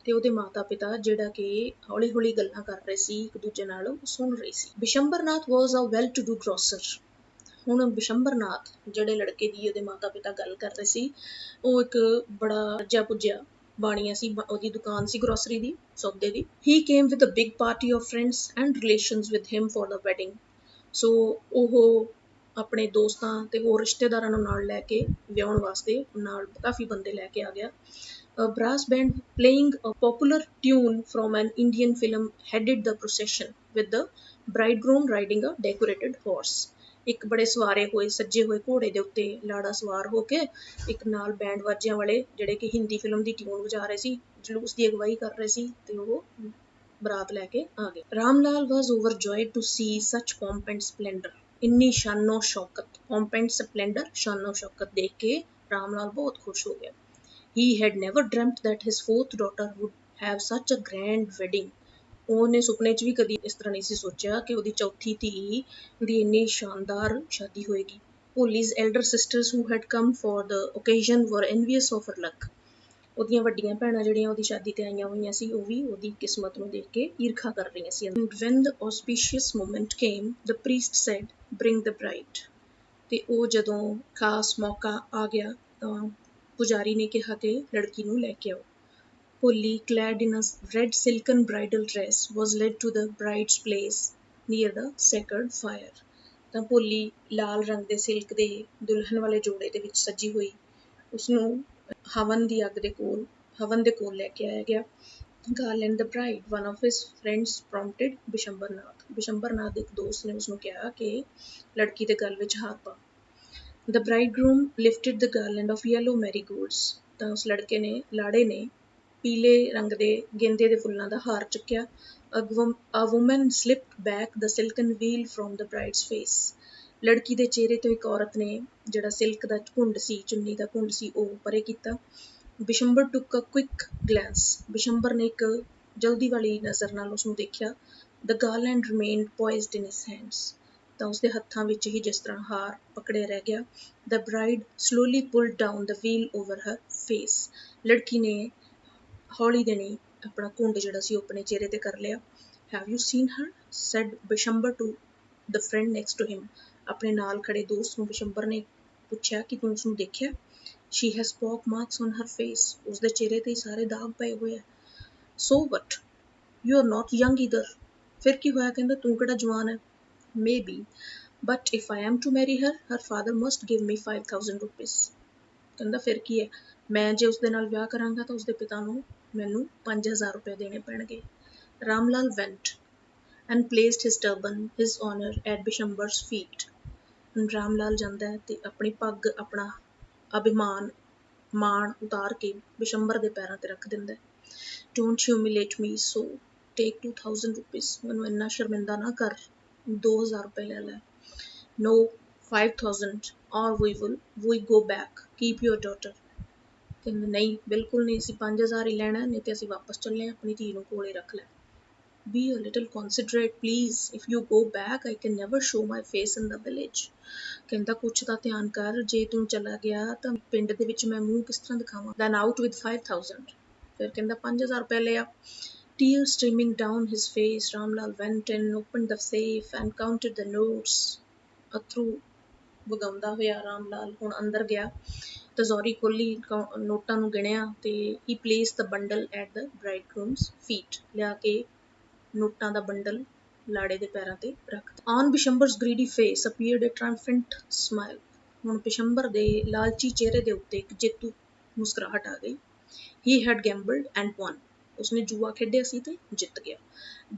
ਤੇ ਉਹਦੇ ਮਾਤਾ ਪਿਤਾ ਜਿਹੜਾ ਕਿ ਹੌਲੀ ਹੌਲੀ ਗੱਲਾਂ ਕਰ ਰਹੇ ਸੀ ਇੱਕ ਦੂਜੇ ਨਾਲ, ਉਹ ਸੁਣ ਰਹੀ ਸੀ। ਬਿਸ਼ੰਬਰਨਾਥ was a well-to-do grocer. ਹੁਣ ਬਿਸ਼ੰਬਰਨਾਥ ਜਿਹੜੇ ਲੜਕੇ ਦੀ ਉਹਦੇ ਮਾਤਾ ਪਿਤਾ ਗੱਲ ਕਰ ਰਹੇ ਸੀ, ਉਹ ਇੱਕ ਬੜਾ ਰੱਜਿਆ ਪੁੱਜਿਆ ਬਾਣੀਆ ਸੀ, ਉਹਦੀ ਦੁਕਾਨ ਸੀ ਗਰੋਸਰੀ ਦੀ, ਸੌਦੇ ਦੀ। He came with a big party of friends and relations with him for the wedding. ਸੋ ਉਹ ਆਪਣੇ ਦੋਸਤਾਂ ਤੇ ਹੋਰ ਰਿਸ਼ਤੇਦਾਰਾਂ ਨੂੰ ਨਾਲ ਲੈ ਕੇ ਵਿਆਹੁਣ ਵਾਸਤੇ ਨਾਲ ਕਾਫੀ ਬੰਦੇ ਲੈ ਕੇ ਆ ਗਿਆ। A brass band playing a popular tune from an Indian film headed the procession, with the bridegroom riding a decorated horse. ਇੱਕ ਬੜੇ ਸਵਾਰੇ ਹੋਏ ਸੱਜੇ ਹੋਏ ਘੋੜੇ ਦੇ ਉੱਤੇ ਲਾੜਾ ਸਵਾਰ ਹੋ ਕੇ, ਇੱਕ ਨਾਲ ਬੈਂਡ ਵਾਜਿਆਂ ਵਾਲੇ ਜਿਹੜੇ ਕਿ ਹਿੰਦੀ ਫਿਲਮ ਦੀ ਟਿਊਨ ਵਜਾ ਰਹੇ ਸੀ, ਜਲੂਸ ਦੀ ਅਗਵਾਈ ਕਰ ਰਹੇ ਸੀ, ਤੇ ਉਹ ਬਰਾਤ ਲੈ ਕੇ ਆ ਗਏ। Ram Lal was overjoyed to see such pomp and splendor. ਇੰਨੀ ਸ਼ਾਨੋ ਸ਼ੌਕਤ, pomp and splendor, ਸ਼ਾਨੋ ਸ਼ੌਕਤ ਦੇਖ ਕੇ ਰਾਮ ਲਾਲ ਬਹੁਤ ਖੁਸ਼ ਹੋ ਗਿਆ। He had never dreamt that his fourth daughter would have such a grand wedding. ਉਹਨੇ ਸੁਪਨੇ 'ਚ ਵੀ ਕਦੀ ਇਸ ਤਰ੍ਹਾਂ ਨਹੀਂ ਸੀ ਸੋਚਿਆ ਕਿ ਉਹਦੀ ਚੌਥੀ ਧੀ ਦੀ ਇੰਨੀ ਸ਼ਾਨਦਾਰ ਸ਼ਾਦੀ ਹੋਏਗੀ। Poli's elder sisters who had come for the occasion were envious of her luck. ਉਹਦੀਆਂ ਵੱਡੀਆਂ ਭੈਣਾਂ ਜਿਹੜੀਆਂ ਉਹਦੀ ਸ਼ਾਦੀ ਤੇ ਆਈਆਂ ਹੋਈਆਂ ਸੀ, ਉਹ ਵੀ ਉਹਦੀ ਕਿਸਮਤ ਨੂੰ ਦੇਖ ਕੇ ਈਰਖਾ ਕਰ ਰਹੀਆਂ ਸੀ। When the auspicious moment came, the priest said, "Bring the bride." ਤੇ ਉਹ ਜਦੋਂ ਖਾਸ ਮੌਕਾ ਆ ਗਿਆ ਤਾਂ ਪੁਜਾਰੀ ਨੇ ਕਿਹਾ ਕਿ ਲੜਕੀ ਨੂੰ ਲੈ ਕੇ ਆਓ। Polly, clad in a red silken bridal dress, was led to the bride's place near the sacred fire. ਤਾਂ ਭੋਲੀ ਲਾਲ ਰੰਗ ਦੇ ਸਿਲਕ ਦੇ ਦੁਲਹਨ ਵਾਲੇ ਜੋੜੇ ਦੇ ਵਿੱਚ ਸੱਜੀ ਹੋਈ ਉਸਨੂੰ ਹਵਨ ਦੀ ਅੱਗ ਦੇ ਕੋਲ, ਹਵਨ ਦੇ ਕੋਲ ਲੈ ਕੇ ਆਇਆ ਗਿਆ। Garland the bride, one of his friends prompted ਬਿਸ਼ੰਬਰਨਾਥ। ਬਿਸ਼ੰਬਰਨਾਥ ਦੇ ਇੱਕ ਦੋਸਤ ਨੇ ਉਸਨੂੰ ਕਿਹਾ ਕਿ ਲੜਕੀ ਦੇ ਗਲ ਵਿੱਚ ਹਾਰ ਪਾ। The bridegroom lifted the garland of yellow marigolds. ਤਾਂ ਉਸ ਲੜਕੇ ਨੇ, ਲਾੜੇ ਨੇ ਪੀਲੇ ਰੰਗ ਦੇ ਗੇਂਦੇ ਦੇ ਫੁੱਲਾਂ ਦਾ ਹਾਰ ਚੁੱਕਿਆ। A woman slipped back the silken veil from the bride's face. ਲੜਕੀ ਦੇ ਚਿਹਰੇ ਤੋਂ ਇੱਕ ਔਰਤ ਨੇ ਜਿਹੜਾ ਸਿਲਕ ਦਾ ਘੁੰਡ ਸੀ, ਚੁੰਨੀ ਦਾ ਘੁੰਡ ਸੀ, ਉਹ ਪਰੇ ਕੀਤਾ। Bishambar took a quick glance. Bishambar ਨੇ ਇੱਕ ਜਲਦੀ ਵਾਲੀ ਨਜ਼ਰ ਨਾਲ ਉਸਨੂੰ ਦੇਖਿਆ। The garland remained poised in his hands. ਤਾਂ ਉਸਦੇ ਹੱਥਾਂ ਵਿੱਚ ਹੀ ਜਿਸ ਤਰ੍ਹਾਂ ਹਾਰ ਪਕੜਿਆ ਰਹਿ ਗਿਆ। The bride slowly pulled down the veil over her face. ਲੜਕੀ ਨੇ ਹੌਲੀ ਦੇਣੀ ਆਪਣਾ ਘੁੰਡ ਜਿਹੜਾ ਸੀ ਉਹ ਆਪਣੇ ਚਿਹਰੇ ਤੇ ਕਰ ਲਿਆ। Have you seen her? said Bishambar to the friend next to him. ਆਪਣੇ ਨਾਲ ਖੜੇ ਦੋਸਤ ਨੂੰ ਬਿਸ਼ੰਬਰ ਨੇ ਪੁੱਛਿਆ ਕਿ ਤੂੰ ਉਸਨੂੰ ਦੇਖਿਆ? She has pock marks on her face. ਉਸਦੇ ਚਿਹਰੇ ਤੇ ਸਾਰੇ ਦਾਗ ਪਏ ਹੋਏ ਆ। So what? You are not young either. ਫਿਰ ਕੀ ਹੋਇਆ, ਕਹਿੰਦਾ ਤੂੰ ਕਿਹੜਾ ਜਵਾਨ ਹੈ। Maybe, but if I am to marry her, her father must give me 5,000 rupees. ਕਹਿੰਦਾ ਫਿਰ ਕੀ ਹੈ, ਮੈਂ ਜੇ ਉਸਦੇ ਨਾਲ ਵਿਆਹ ਕਰਾਂਗਾ ਤਾਂ ਉਸਦੇ ਪਿਤਾ ਨੂੰ ਮੈਨੂੰ 5000 ਰੁਪਏ ਦੇਣੇ ਪੈਣਗੇ। Ram Lal went and placed his turban, his honor at ਬਿਸ਼ੰਬਰ's feet। ਹੁਣ ਰਾਮ ਲਾਲ ਜਾਂਦਾ ਹੈ ਤੇ ਆਪਣੀ ਪੱਗ, ਆਪਣਾ ਅਭਿਮਾਨ, ਮਾਣ ਉਤਾਰ ਕੇ ਬਿਸ਼ੰਬਰ ਦੇ ਪੈਰਾਂ ਤੇ ਰੱਖ ਦਿੰਦਾ ਹੈ। Don't humiliate me so, take 2000 rupees, ਮੈਨੂੰ ਇੰਨਾ ਸ਼ਰਮਿੰਦਾ ਨਾ ਕਰ, 2000 ਰੁਪਏ ਲੈ ਲੈ। No, 5000 or we go back, keep your daughter। ਕਹਿੰਦੇ ਨਹੀਂ, ਬਿਲਕੁਲ ਨਹੀਂ, ਅਸੀਂ 5000 ਹੀ ਲੈਣਾ, ਨਹੀਂ ਤੇ ਅਸੀਂ ਵਾਪਸ ਚੱਲੇ, ਆਪਣੀ ਧੀ ਨੂੰ ਕੋਲੇ ਰੱਖ ਲੈ। Be a little considerate, please. If you go back, I can never show my face in the village। ਕਹਿੰਦਾ ਕੁਛ ਤਾਂ ਧਿਆਨ ਕਰ, ਜੇ ਤੂੰ ਚਲਾ ਗਿਆ ਤਾਂ ਪਿੰਡ ਦੇ ਵਿੱਚ ਮੈਂ ਮੂੰਹ ਕਿਸ ਤਰ੍ਹਾਂ ਦਿਖਾਵਾਂ। Then out with 5000। ਫਿਰ ਕਹਿੰਦਾ 5000 ਰੁਪਏ ਲਿਆ। Tears streaming down his face, Ramlal went in, opened the safe and counted the notes। ਅਥਰੂ ਵਗਾਉਂਦਾ ਹੋਇਆ ਰਾਮ ਲਾਲ ਹੁਣ ਅੰਦਰ ਗਿਆ, ਤਜ਼ੌਰੀ ਖੋਲੀ, ਨੋਟਾਂ ਨੂੰ ਗਿਣਿਆ ਤੇ he placed the bundle at the bridegroom's feet। ਲਿਆ ਕੇ ਨੋਟਾਂ ਦਾ ਬੰਡਲ ਲਾੜੇ ਦੇ ਪੈਰਾਂ ਤੇ ਰੱਖ। On ਬਿਸ਼ੰਬਰ's greedy face appeared a triumphant smile। ਹੁਣ ਬਿਸ਼ੰਬਰ ਦੇ ਲਾਲਚੀ ਚਿਹਰੇ ਦੇ ਉੱਤੇ ਇੱਕ ਜੇਤੂ ਮੁਸਕਰਾਹਟ ਆ ਗਈ। He had gambled and won। ਉਸਨੇ ਜੂਆ ਖੇਡਿਆ ਸੀ ਤੇ ਜਿੱਤ ਗਿਆ।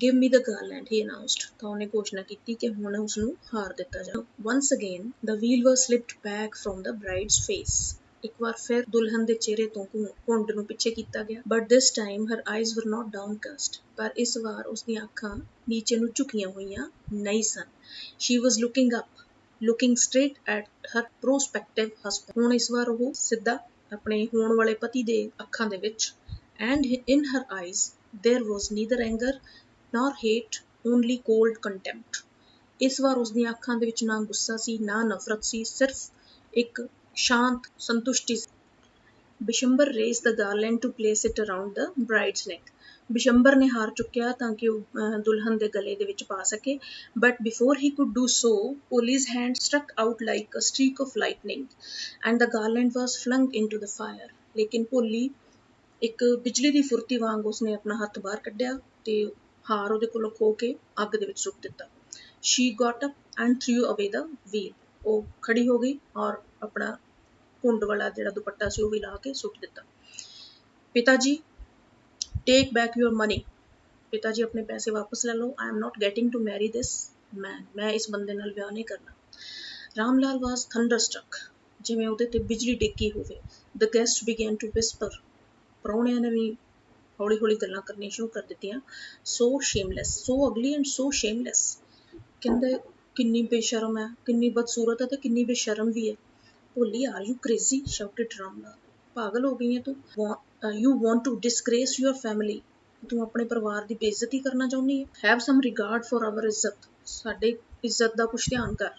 Give me the garland, he announced। ਤਾਂ ਉਹਨੇ ਘੋਸ਼ਣਾ ਕੀਤੀ ਕਿ ਹੁਣ ਉਸਨੂੰ ਹਾਰ ਦਿੱਤਾ ਜਾਵੇ। Once again the veil was slipped back from the bride's face। ਇੱਕ ਵਾਰ ਫਿਰ ਦੁਲਹਨ ਦੇ ਚਿਹਰੇ ਤੋਂ ਘੁੰਡ ਨੂੰ ਪਿੱਛੇ ਕੀਤਾ ਗਿਆ। But this time her eyes were not downcast। ਪਰ ਇਸ ਵਾਰ ਉਸਦੀਆਂ ਅੱਖਾਂ ਨੀਚੇ ਨੂੰ ਝੁਕੀਆਂ ਹੋਈਆਂ ਨਹੀਂ ਸਨ। She was looking up, looking straight at her prospective husband। ਹੁਣ ਇਸ ਵਾਰ ਉਹ ਸਿੱਧਾ ਆਪਣੇ ਹੋਣ ਵਾਲੇ ਪਤੀ ਦੇ ਅੱਖਾਂ ਦੇ ਵਿੱਚ। And in her eyes there was neither anger nor hate, only cold contempt। ਇਸ ਵਾਰ ਉਸਦੀਆਂ ਅੱਖਾਂ ਦੇ ਵਿੱਚ ਨਾ ਗੁੱਸਾ ਸੀ, ਨਾ ਨਫ਼ਰਤ ਸੀ, ਸਿਰਫ ਇੱਕ ਸ਼ਾਂਤ ਸੰਤੁਸ਼ਟੀ ਸੀ। Bishambar raised the garland to place it around the bride's neck। Bishambar ਨੇ ਹਾਰ ਚੁੱਕਿਆ ਤਾਂ ਕਿ ਉਹ ਦੁਲਹਨ ਦੇ ਗਲੇ ਦੇ ਵਿੱਚ ਪਾ ਸਕੇ। But before he could do so, Poli's hand struck out like a streak of lightning and the garland was flung into the fire। ਲੇਕਿਨ ਭੋਲੀ ਇੱਕ ਬਿਜਲੀ ਦੀ ਫੁਰਤੀ ਵਾਂਗ ਉਸਨੇ ਆਪਣਾ ਹੱਥ ਬਾਹਰ ਕੱਢਿਆ ਤੇ ਹਾਰ ਉਹਦੇ ਕੋਲੋਂ ਖੋ ਕੇ ਅੱਗ ਦੇ ਵਿੱਚ ਸੁੱਟ ਦਿੱਤਾ। She got up and threw away the veil। ਉਹ ਖੜੀ ਹੋ ਗਈ ਔਰ ਆਪਣਾ ਘੁੰਡ ਵਾਲਾ ਜਿਹੜਾ ਦੁਪੱਟਾ ਸੀ ਉਹ ਵੀ ਲਾ ਕੇ ਸੁੱਟ ਦਿੱਤਾ। ਪਿਤਾ ਜੀ, ਟੇਕ ਬੈਕ ਯੂਰ ਮਨੀ। ਪਿਤਾ ਜੀ ਆਪਣੇ ਪੈਸੇ ਵਾਪਸ ਲੈ ਲਓ। I am not getting to marry this man। ਮੈਂ ਇਸ ਬੰਦੇ ਨਾਲ ਵਿਆਹ ਨਹੀਂ ਕਰਨਾ। ਰਾਮ ਲਾਲ was thunderstruck, ਜਿਵੇਂ ਉਹਦੇ ਤੇ ਬਿਜਲੀ ਡਿੱਗੀ ਹੋਵੇ। The guests began to whisper। ਪ੍ਰਾਹੁਣਿਆਂ ਨੇ ਵੀ ਹੌਲੀ ਹੌਲੀ ਗੱਲਾਂ ਕਰਨੀਆਂ ਸ਼ੁਰੂ ਕਰ ਦਿੱਤੀਆਂ। So shameless, so ugly and so shameless। ਕਹਿੰਦੇ ਕਿੰਨੀ ਬੇਸ਼ਰਮ ਹੈ, ਕਿੰਨੀ ਬਦਸੂਰਤ ਹੈ ਤੇ ਕਿੰਨੀ ਬੇਸ਼ਰਮ ਵੀ ਹੈ। ਭੋਲੀ, are you crazy? shouted Ramlal. ਪਾਗਲ ਹੋ ਗਈ ਹੈ ਤੂੰ? You want to disgrace your family। ਤੂੰ ਆਪਣੇ ਪਰਿਵਾਰ ਦੀ ਬੇਇੱਜ਼ਤੀ ਕਰਨਾ ਚਾਹੁੰਦੀ ਹੈ। Have some regard for our ਇੱਜ਼ਤ। ਸਾਡੇ ਇੱਜ਼ਤ ਦਾ ਕੁਛ ਧਿਆਨ ਕਰ।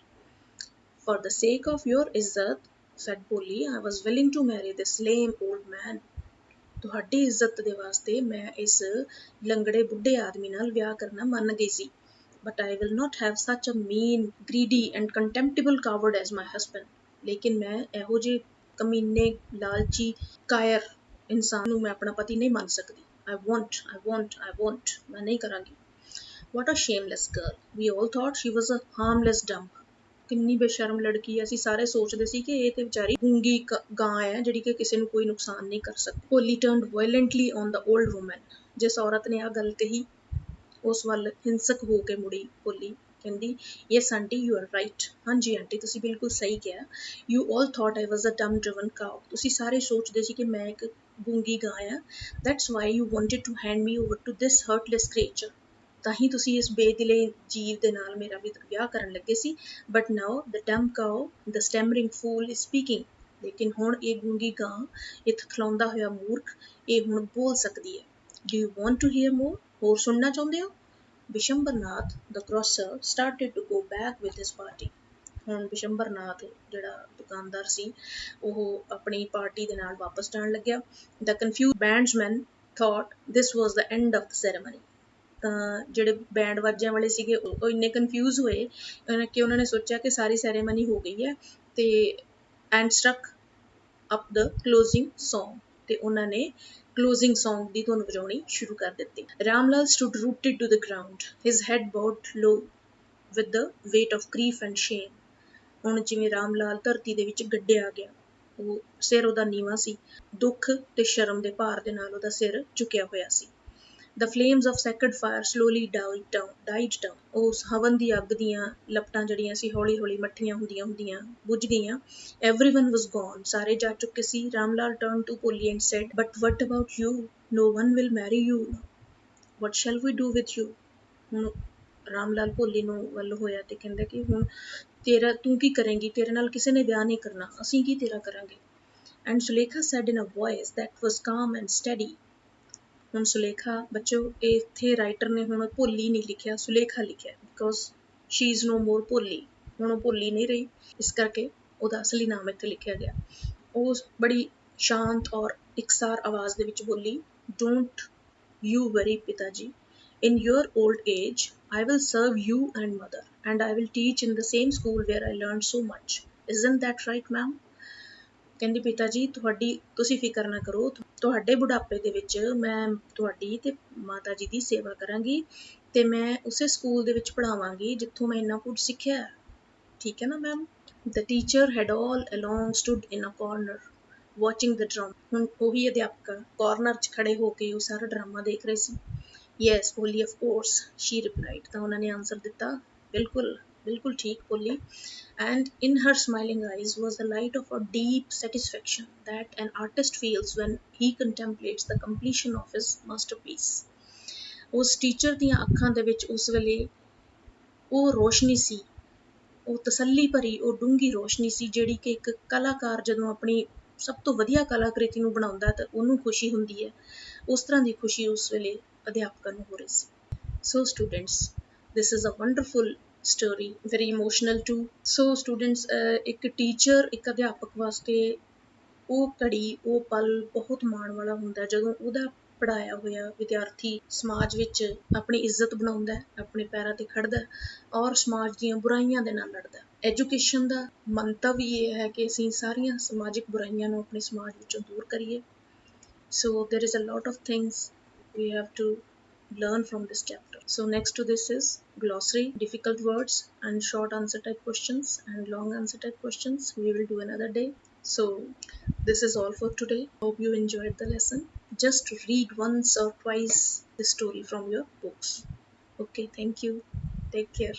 For the sake of your ਇੱਜ਼ਤ, said Bholi, I was willing to marry this lame old man। ਤੁਹਾਡੀ ਇੱਜ਼ਤ ਦੇ ਵਾਸਤੇ ਮੈਂ ਇਸ ਲੰਗੜੇ ਬੁੱਢੇ ਆਦਮੀ ਨਾਲ ਵਿਆਹ ਕਰਨਾ ਮੰਨ ਗਈ ਸੀ। But I will not have such a mean, greedy and contemptible coward as my husband। ਲੇਕਿਨ ਮੈਂ ਇਹੋ ਜਿਹੇ ਕਮੀਨੇ, ਲਾਲਚੀ, ਕਾਇਰ ਇਨਸਾਨ ਨੂੰ ਮੈਂ ਆਪਣਾ ਪਤੀ ਨਹੀਂ ਮੰਨ ਸਕਦੀ। I won't। ਮੈਂ ਨਹੀਂ ਕਰਾਂਗੀ। What a shameless girl। We all thought she was a harmless dump। ਕਿੰਨੀ ਬੇਸ਼ਰਮ ਲੜਕੀ ਹੈ। ਅਸੀਂ ਸਾਰੇ ਸੋਚਦੇ ਸੀ ਕਿ ਇਹ ਤੇ ਵਿਚਾਰੀ ਗੂੰਗੀ ਗਾਂ ਹੈ ਜਿਹੜੀ ਕਿ ਕਿਸੇ ਨੂੰ ਕੋਈ ਨੁਕਸਾਨ ਨਹੀਂ ਕਰ ਸਕਦੀ। Polly turned violently on the old woman। ਜਿਸ ਔਰਤ ਨੇ ਆਹ ਗੱਲ ਕਹੀ ਉਸ ਵੱਲ ਹਿੰਸਕ ਹੋ ਕੇ ਮੁੜੀ ਭੋਲੀ। ਕਹਿੰਦੀ, yes aunty, you are right। ਹਾਂਜੀ ਆਂਟੀ, ਤੁਸੀਂ ਬਿਲਕੁਲ ਸਹੀ ਕਿਹਾ। You all thought I was a dumb driven cow। ਤੁਸੀਂ ਸਾਰੇ ਸੋਚਦੇ ਸੀ ਕਿ ਮੈਂ ਇੱਕ ਗੂੰਗੀ ਗਾਂ ਆ। That's why you wanted to hand me over to this heartless creature। ਤਾਂ ਹੀ ਤੁਸੀਂ ਇਸ ਬੇਦਿਲੇ ਜੀਵ ਦੇ ਨਾਲ ਮੇਰਾ ਵਿਆਹ ਕਰਨ ਲੱਗੇ ਸੀ। But now the dumb cow, the stammering fool is speaking। ਲੇਕਿਨ ਹੁਣ ਇਹ ਗੂੰਗੀ ਗਾਂ, ਇਹ ਥਥਲਾਉਂਦਾ ਹੋਇਆ ਮੂਰਖ, ਇਹ ਹੁਣ ਬੋਲ ਸਕਦੀ ਹੈ। Do you want to hear more? ਹੋਰ ਸੁਣਨਾ ਚਾਹੁੰਦੇ ਹੋ? ਬਿਸ਼ੰਬਰਨਾਥ the grocer started to go back with his party। ਹੁਣ ਬਿਸ਼ੰਬਰਨਾਥ ਜਿਹੜਾ ਦੁਕਾਨਦਾਰ ਸੀ ਉਹ ਆਪਣੀ ਪਾਰਟੀ ਦੇ ਨਾਲ ਵਾਪਸ ਜਾਣ ਲੱਗਿਆ। The confused bandsman thought this was the end of the ceremony। ਤਾਂ ਜਿਹੜੇ ਬੈਂਡ ਵਾਜਿਆਂ ਵਾਲੇ ਸੀਗੇ ਉਹ ਇੰਨੇ ਕਨਫਿਊਜ਼ ਹੋਏ ਕਿ ਉਹਨਾਂ ਨੇ ਸੋਚਿਆ ਕਿ ਸਾਰੀ ਸੈਰੇਮਨੀ ਹੋ ਗਈ ਹੈ ਤੇ and struck up the closing song. ਤੇ ਉਹਨਾਂ ਨੇ ਕਲੋਜ਼ਿੰਗ ਸੌਂਗ ਦੀ ਧੁਨ ਵਜਾਉਣੀ ਸ਼ੁਰੂ ਕਰ ਦਿੱਤੀ। Ramlal stood rooted to the ground, his head bowed low with the weight of grief and shame। ਹੁਣ ਜਿਵੇਂ ਰਾਮ ਲਾਲ ਧਰਤੀ ਦੇ ਵਿੱਚ ਗੱਡਿਆ ਗਿਆ, ਉਹ ਸਿਰ ਉਹਦਾ ਨੀਵਾਂ ਸੀ, ਦੁੱਖ ਤੇ ਸ਼ਰਮ ਦੇ ਭਾਰ ਦੇ ਨਾਲ ਉਹਦਾ ਸਿਰ ਝੁਕਿਆ ਹੋਇਆ ਸੀ। The flames of sacred fire slowly died down. ਉਸ ਹਵਨ ਦੀ ਅੱਗ ਦੀਆਂ ਲਪਟਾਂ ਜਿਹੜੀਆਂ ਸੀ ਹੌਲੀ ਹੌਲੀ ਮੱਠੀਆਂ ਹੁੰਦੀਆਂ ਹੁੰਦੀਆਂ ਬੁਝ ਗਈਆਂ। Everyone was gone. ਸਾਰੇ ਜਾ ਚੁੱਕੇ ਸੀ। Ram Lal turned to Polly and said, "But what about you? No one will marry you. What shall we do with you?" ਹੁਣ ਰਾਮ ਲਾਲ ਭੋਲੀ ਨੂੰ ਵੱਲ ਹੋਇਆ ਤੇ ਕਹਿੰਦਾ ਕਿ ਹੁਣ ਤੇਰਾ ਤੂੰ ਕੀ ਕਰੇਂਗੀ, ਤੇਰੇ ਨਾਲ ਕਿਸੇ ਨੇ ਵਿਆਹ ਨਹੀਂ ਕਰਨਾ, ਅਸੀਂ ਕੀ ਤੇਰਾ ਕਰਾਂਗੇ। And Sulekha said in a voice that was calm and steady. ਹੁਣ ਸੁਲੇਖਾ ਬੱਚੋ, ਇੱਥੇ ਰਾਈਟਰ ਨੇ ਹੁਣ ਭੋਲੀ ਨਹੀਂ ਲਿਖਿਆ, ਸੁਲੇਖਾ ਲਿਖਿਆ, ਬਿਕੋਜ਼ ਸ਼ੀ ਇਜ਼ ਨੋ ਮੋਰ ਭੋਲੀ। ਹੁਣ ਉਹ ਭੋਲੀ ਨਹੀਂ ਰਹੀ, ਇਸ ਕਰਕੇ ਉਹਦਾ ਅਸਲੀ ਨਾਮ ਇੱਥੇ ਲਿਖਿਆ ਗਿਆ। ਉਹ ਬੜੀ ਸ਼ਾਂਤ ਔਰ ਇਕਸਾਰ ਆਵਾਜ਼ ਦੇ ਵਿੱਚ ਬੋਲੀ, ਡੋਂਟ ਯੂ ਵਰੀ ਪਿਤਾ ਜੀ, in your old age I will serve you and mother, and I will teach in the same school where I learned so much. Isn't that right, ma'am? ਕਹਿੰਦੀ ਪਿਤਾ ਜੀ ਤੁਸੀਂ ਫਿਕਰ ਨਾ ਕਰੋ, ਤੁਹਾਡੇ ਬੁਢਾਪੇ ਦੇ ਵਿੱਚ ਮੈਂ ਤੁਹਾਡੀ ਤੇ ਮਾਤਾ ਜੀ ਦੀ ਸੇਵਾ ਕਰਾਂਗੀ ਤੇ ਮੈਂ ਉਸੇ ਸਕੂਲ ਦੇ ਵਿੱਚ ਪੜ੍ਹਾਵਾਂਗੀ ਜਿੱਥੋਂ ਮੈਂ ਇੰਨਾ ਕੁਝ ਸਿੱਖਿਆ। ਠੀਕ ਹੈ ਨਾ ma'am. The teacher had all along stood in a corner watching the drama. ਹੁਣ ਉਹੀ ਅਧਿਆਪਕ ਕਾਰਨਰ 'ਚ ਖੜੇ ਹੋ ਕੇ ਉਹ ਸਾਰਾ ਡਰਾਮਾ ਦੇਖ ਰਹੇ ਸੀ। Yes, Polly, of course, she replied. ਤਾਂ ਉਹਨਾਂ ਨੇ ਆਨਸਰ ਦਿੱਤਾ, ਬਿਲਕੁਲ ਬਿਲਕੁਲ ਠੀਕ ਪੋਲੀ। And in her smiling eyes was the light of a deep satisfaction that an artist feels when he contemplates the completion of his masterpiece. ਉਸ teacher ਦੀਆਂ ਅੱਖਾਂ ਦੇ ਵਿੱਚ ਉਸ ਵੇਲੇ ਉਹ ਰੋਸ਼ਨੀ ਸੀ, ਉਹ ਤਸੱਲੀ ਭਰੀ, ਉਹ ਡੂੰਘੀ ਰੋਸ਼ਨੀ ਸੀ ਜਿਹੜੀ ਕਿ ਇੱਕ ਕਲਾਕਾਰ ਜਦੋਂ ਆਪਣੀ ਸਭ ਤੋਂ ਵਧੀਆ ਕਲਾਕ੍ਰਿਤੀ ਨੂੰ ਬਣਾਉਂਦਾ ਤਾਂ ਉਹਨੂੰ ਖੁਸ਼ੀ ਹੁੰਦੀ ਹੈ, ਉਸ ਤਰ੍ਹਾਂ ਦੀ ਖੁਸ਼ੀ ਉਸ ਵੇਲੇ ਅਧਿਆਪਕਾਂ ਨੂੰ ਹੋ ਰਹੀ ਸੀ। So students, this is a wonderful story, very emotional too. So students, ਇੱਕ ਟੀਚਰ ਇੱਕ ਅਧਿਆਪਕ ਵਾਸਤੇ ਉਹ ਘੜੀ ਉਹ ਪਲ ਬਹੁਤ ਮਾਣ ਵਾਲਾ ਹੁੰਦਾ ਜਦੋਂ ਉਹਦਾ ਪੜ੍ਹਾਇਆ ਹੋਇਆ ਵਿਦਿਆਰਥੀ ਸਮਾਜ ਵਿੱਚ ਆਪਣੀ ਇੱਜ਼ਤ ਬਣਾਉਂਦਾ, ਆਪਣੇ ਪੈਰਾਂ ਤੇ ਖੜਦਾ ਔਰ ਸਮਾਜ ਦੀਆਂ ਬੁਰਾਈਆਂ ਦੇ ਨਾਲ ਲੜਦਾ। ਐਜੂਕੇਸ਼ਨ ਦਾ ਮੰਤਵ ਹੀ ਇਹ ਹੈ ਕਿ ਅਸੀਂ ਸਾਰੀਆਂ ਸਮਾਜਿਕ ਬੁਰਾਈਆਂ ਨੂੰ ਆਪਣੇ ਸਮਾਜ ਵਿੱਚੋਂ ਦੂਰ ਕਰੀਏ। So there is a lot of things we have to learn from this chapter. So next to this is glossary, difficult words and short answer type questions and long answer type questions. We will do another day. So this is all for today. Hope you enjoyed the lesson. Just read once or twice the story from your books. Okay, thank you. Take care.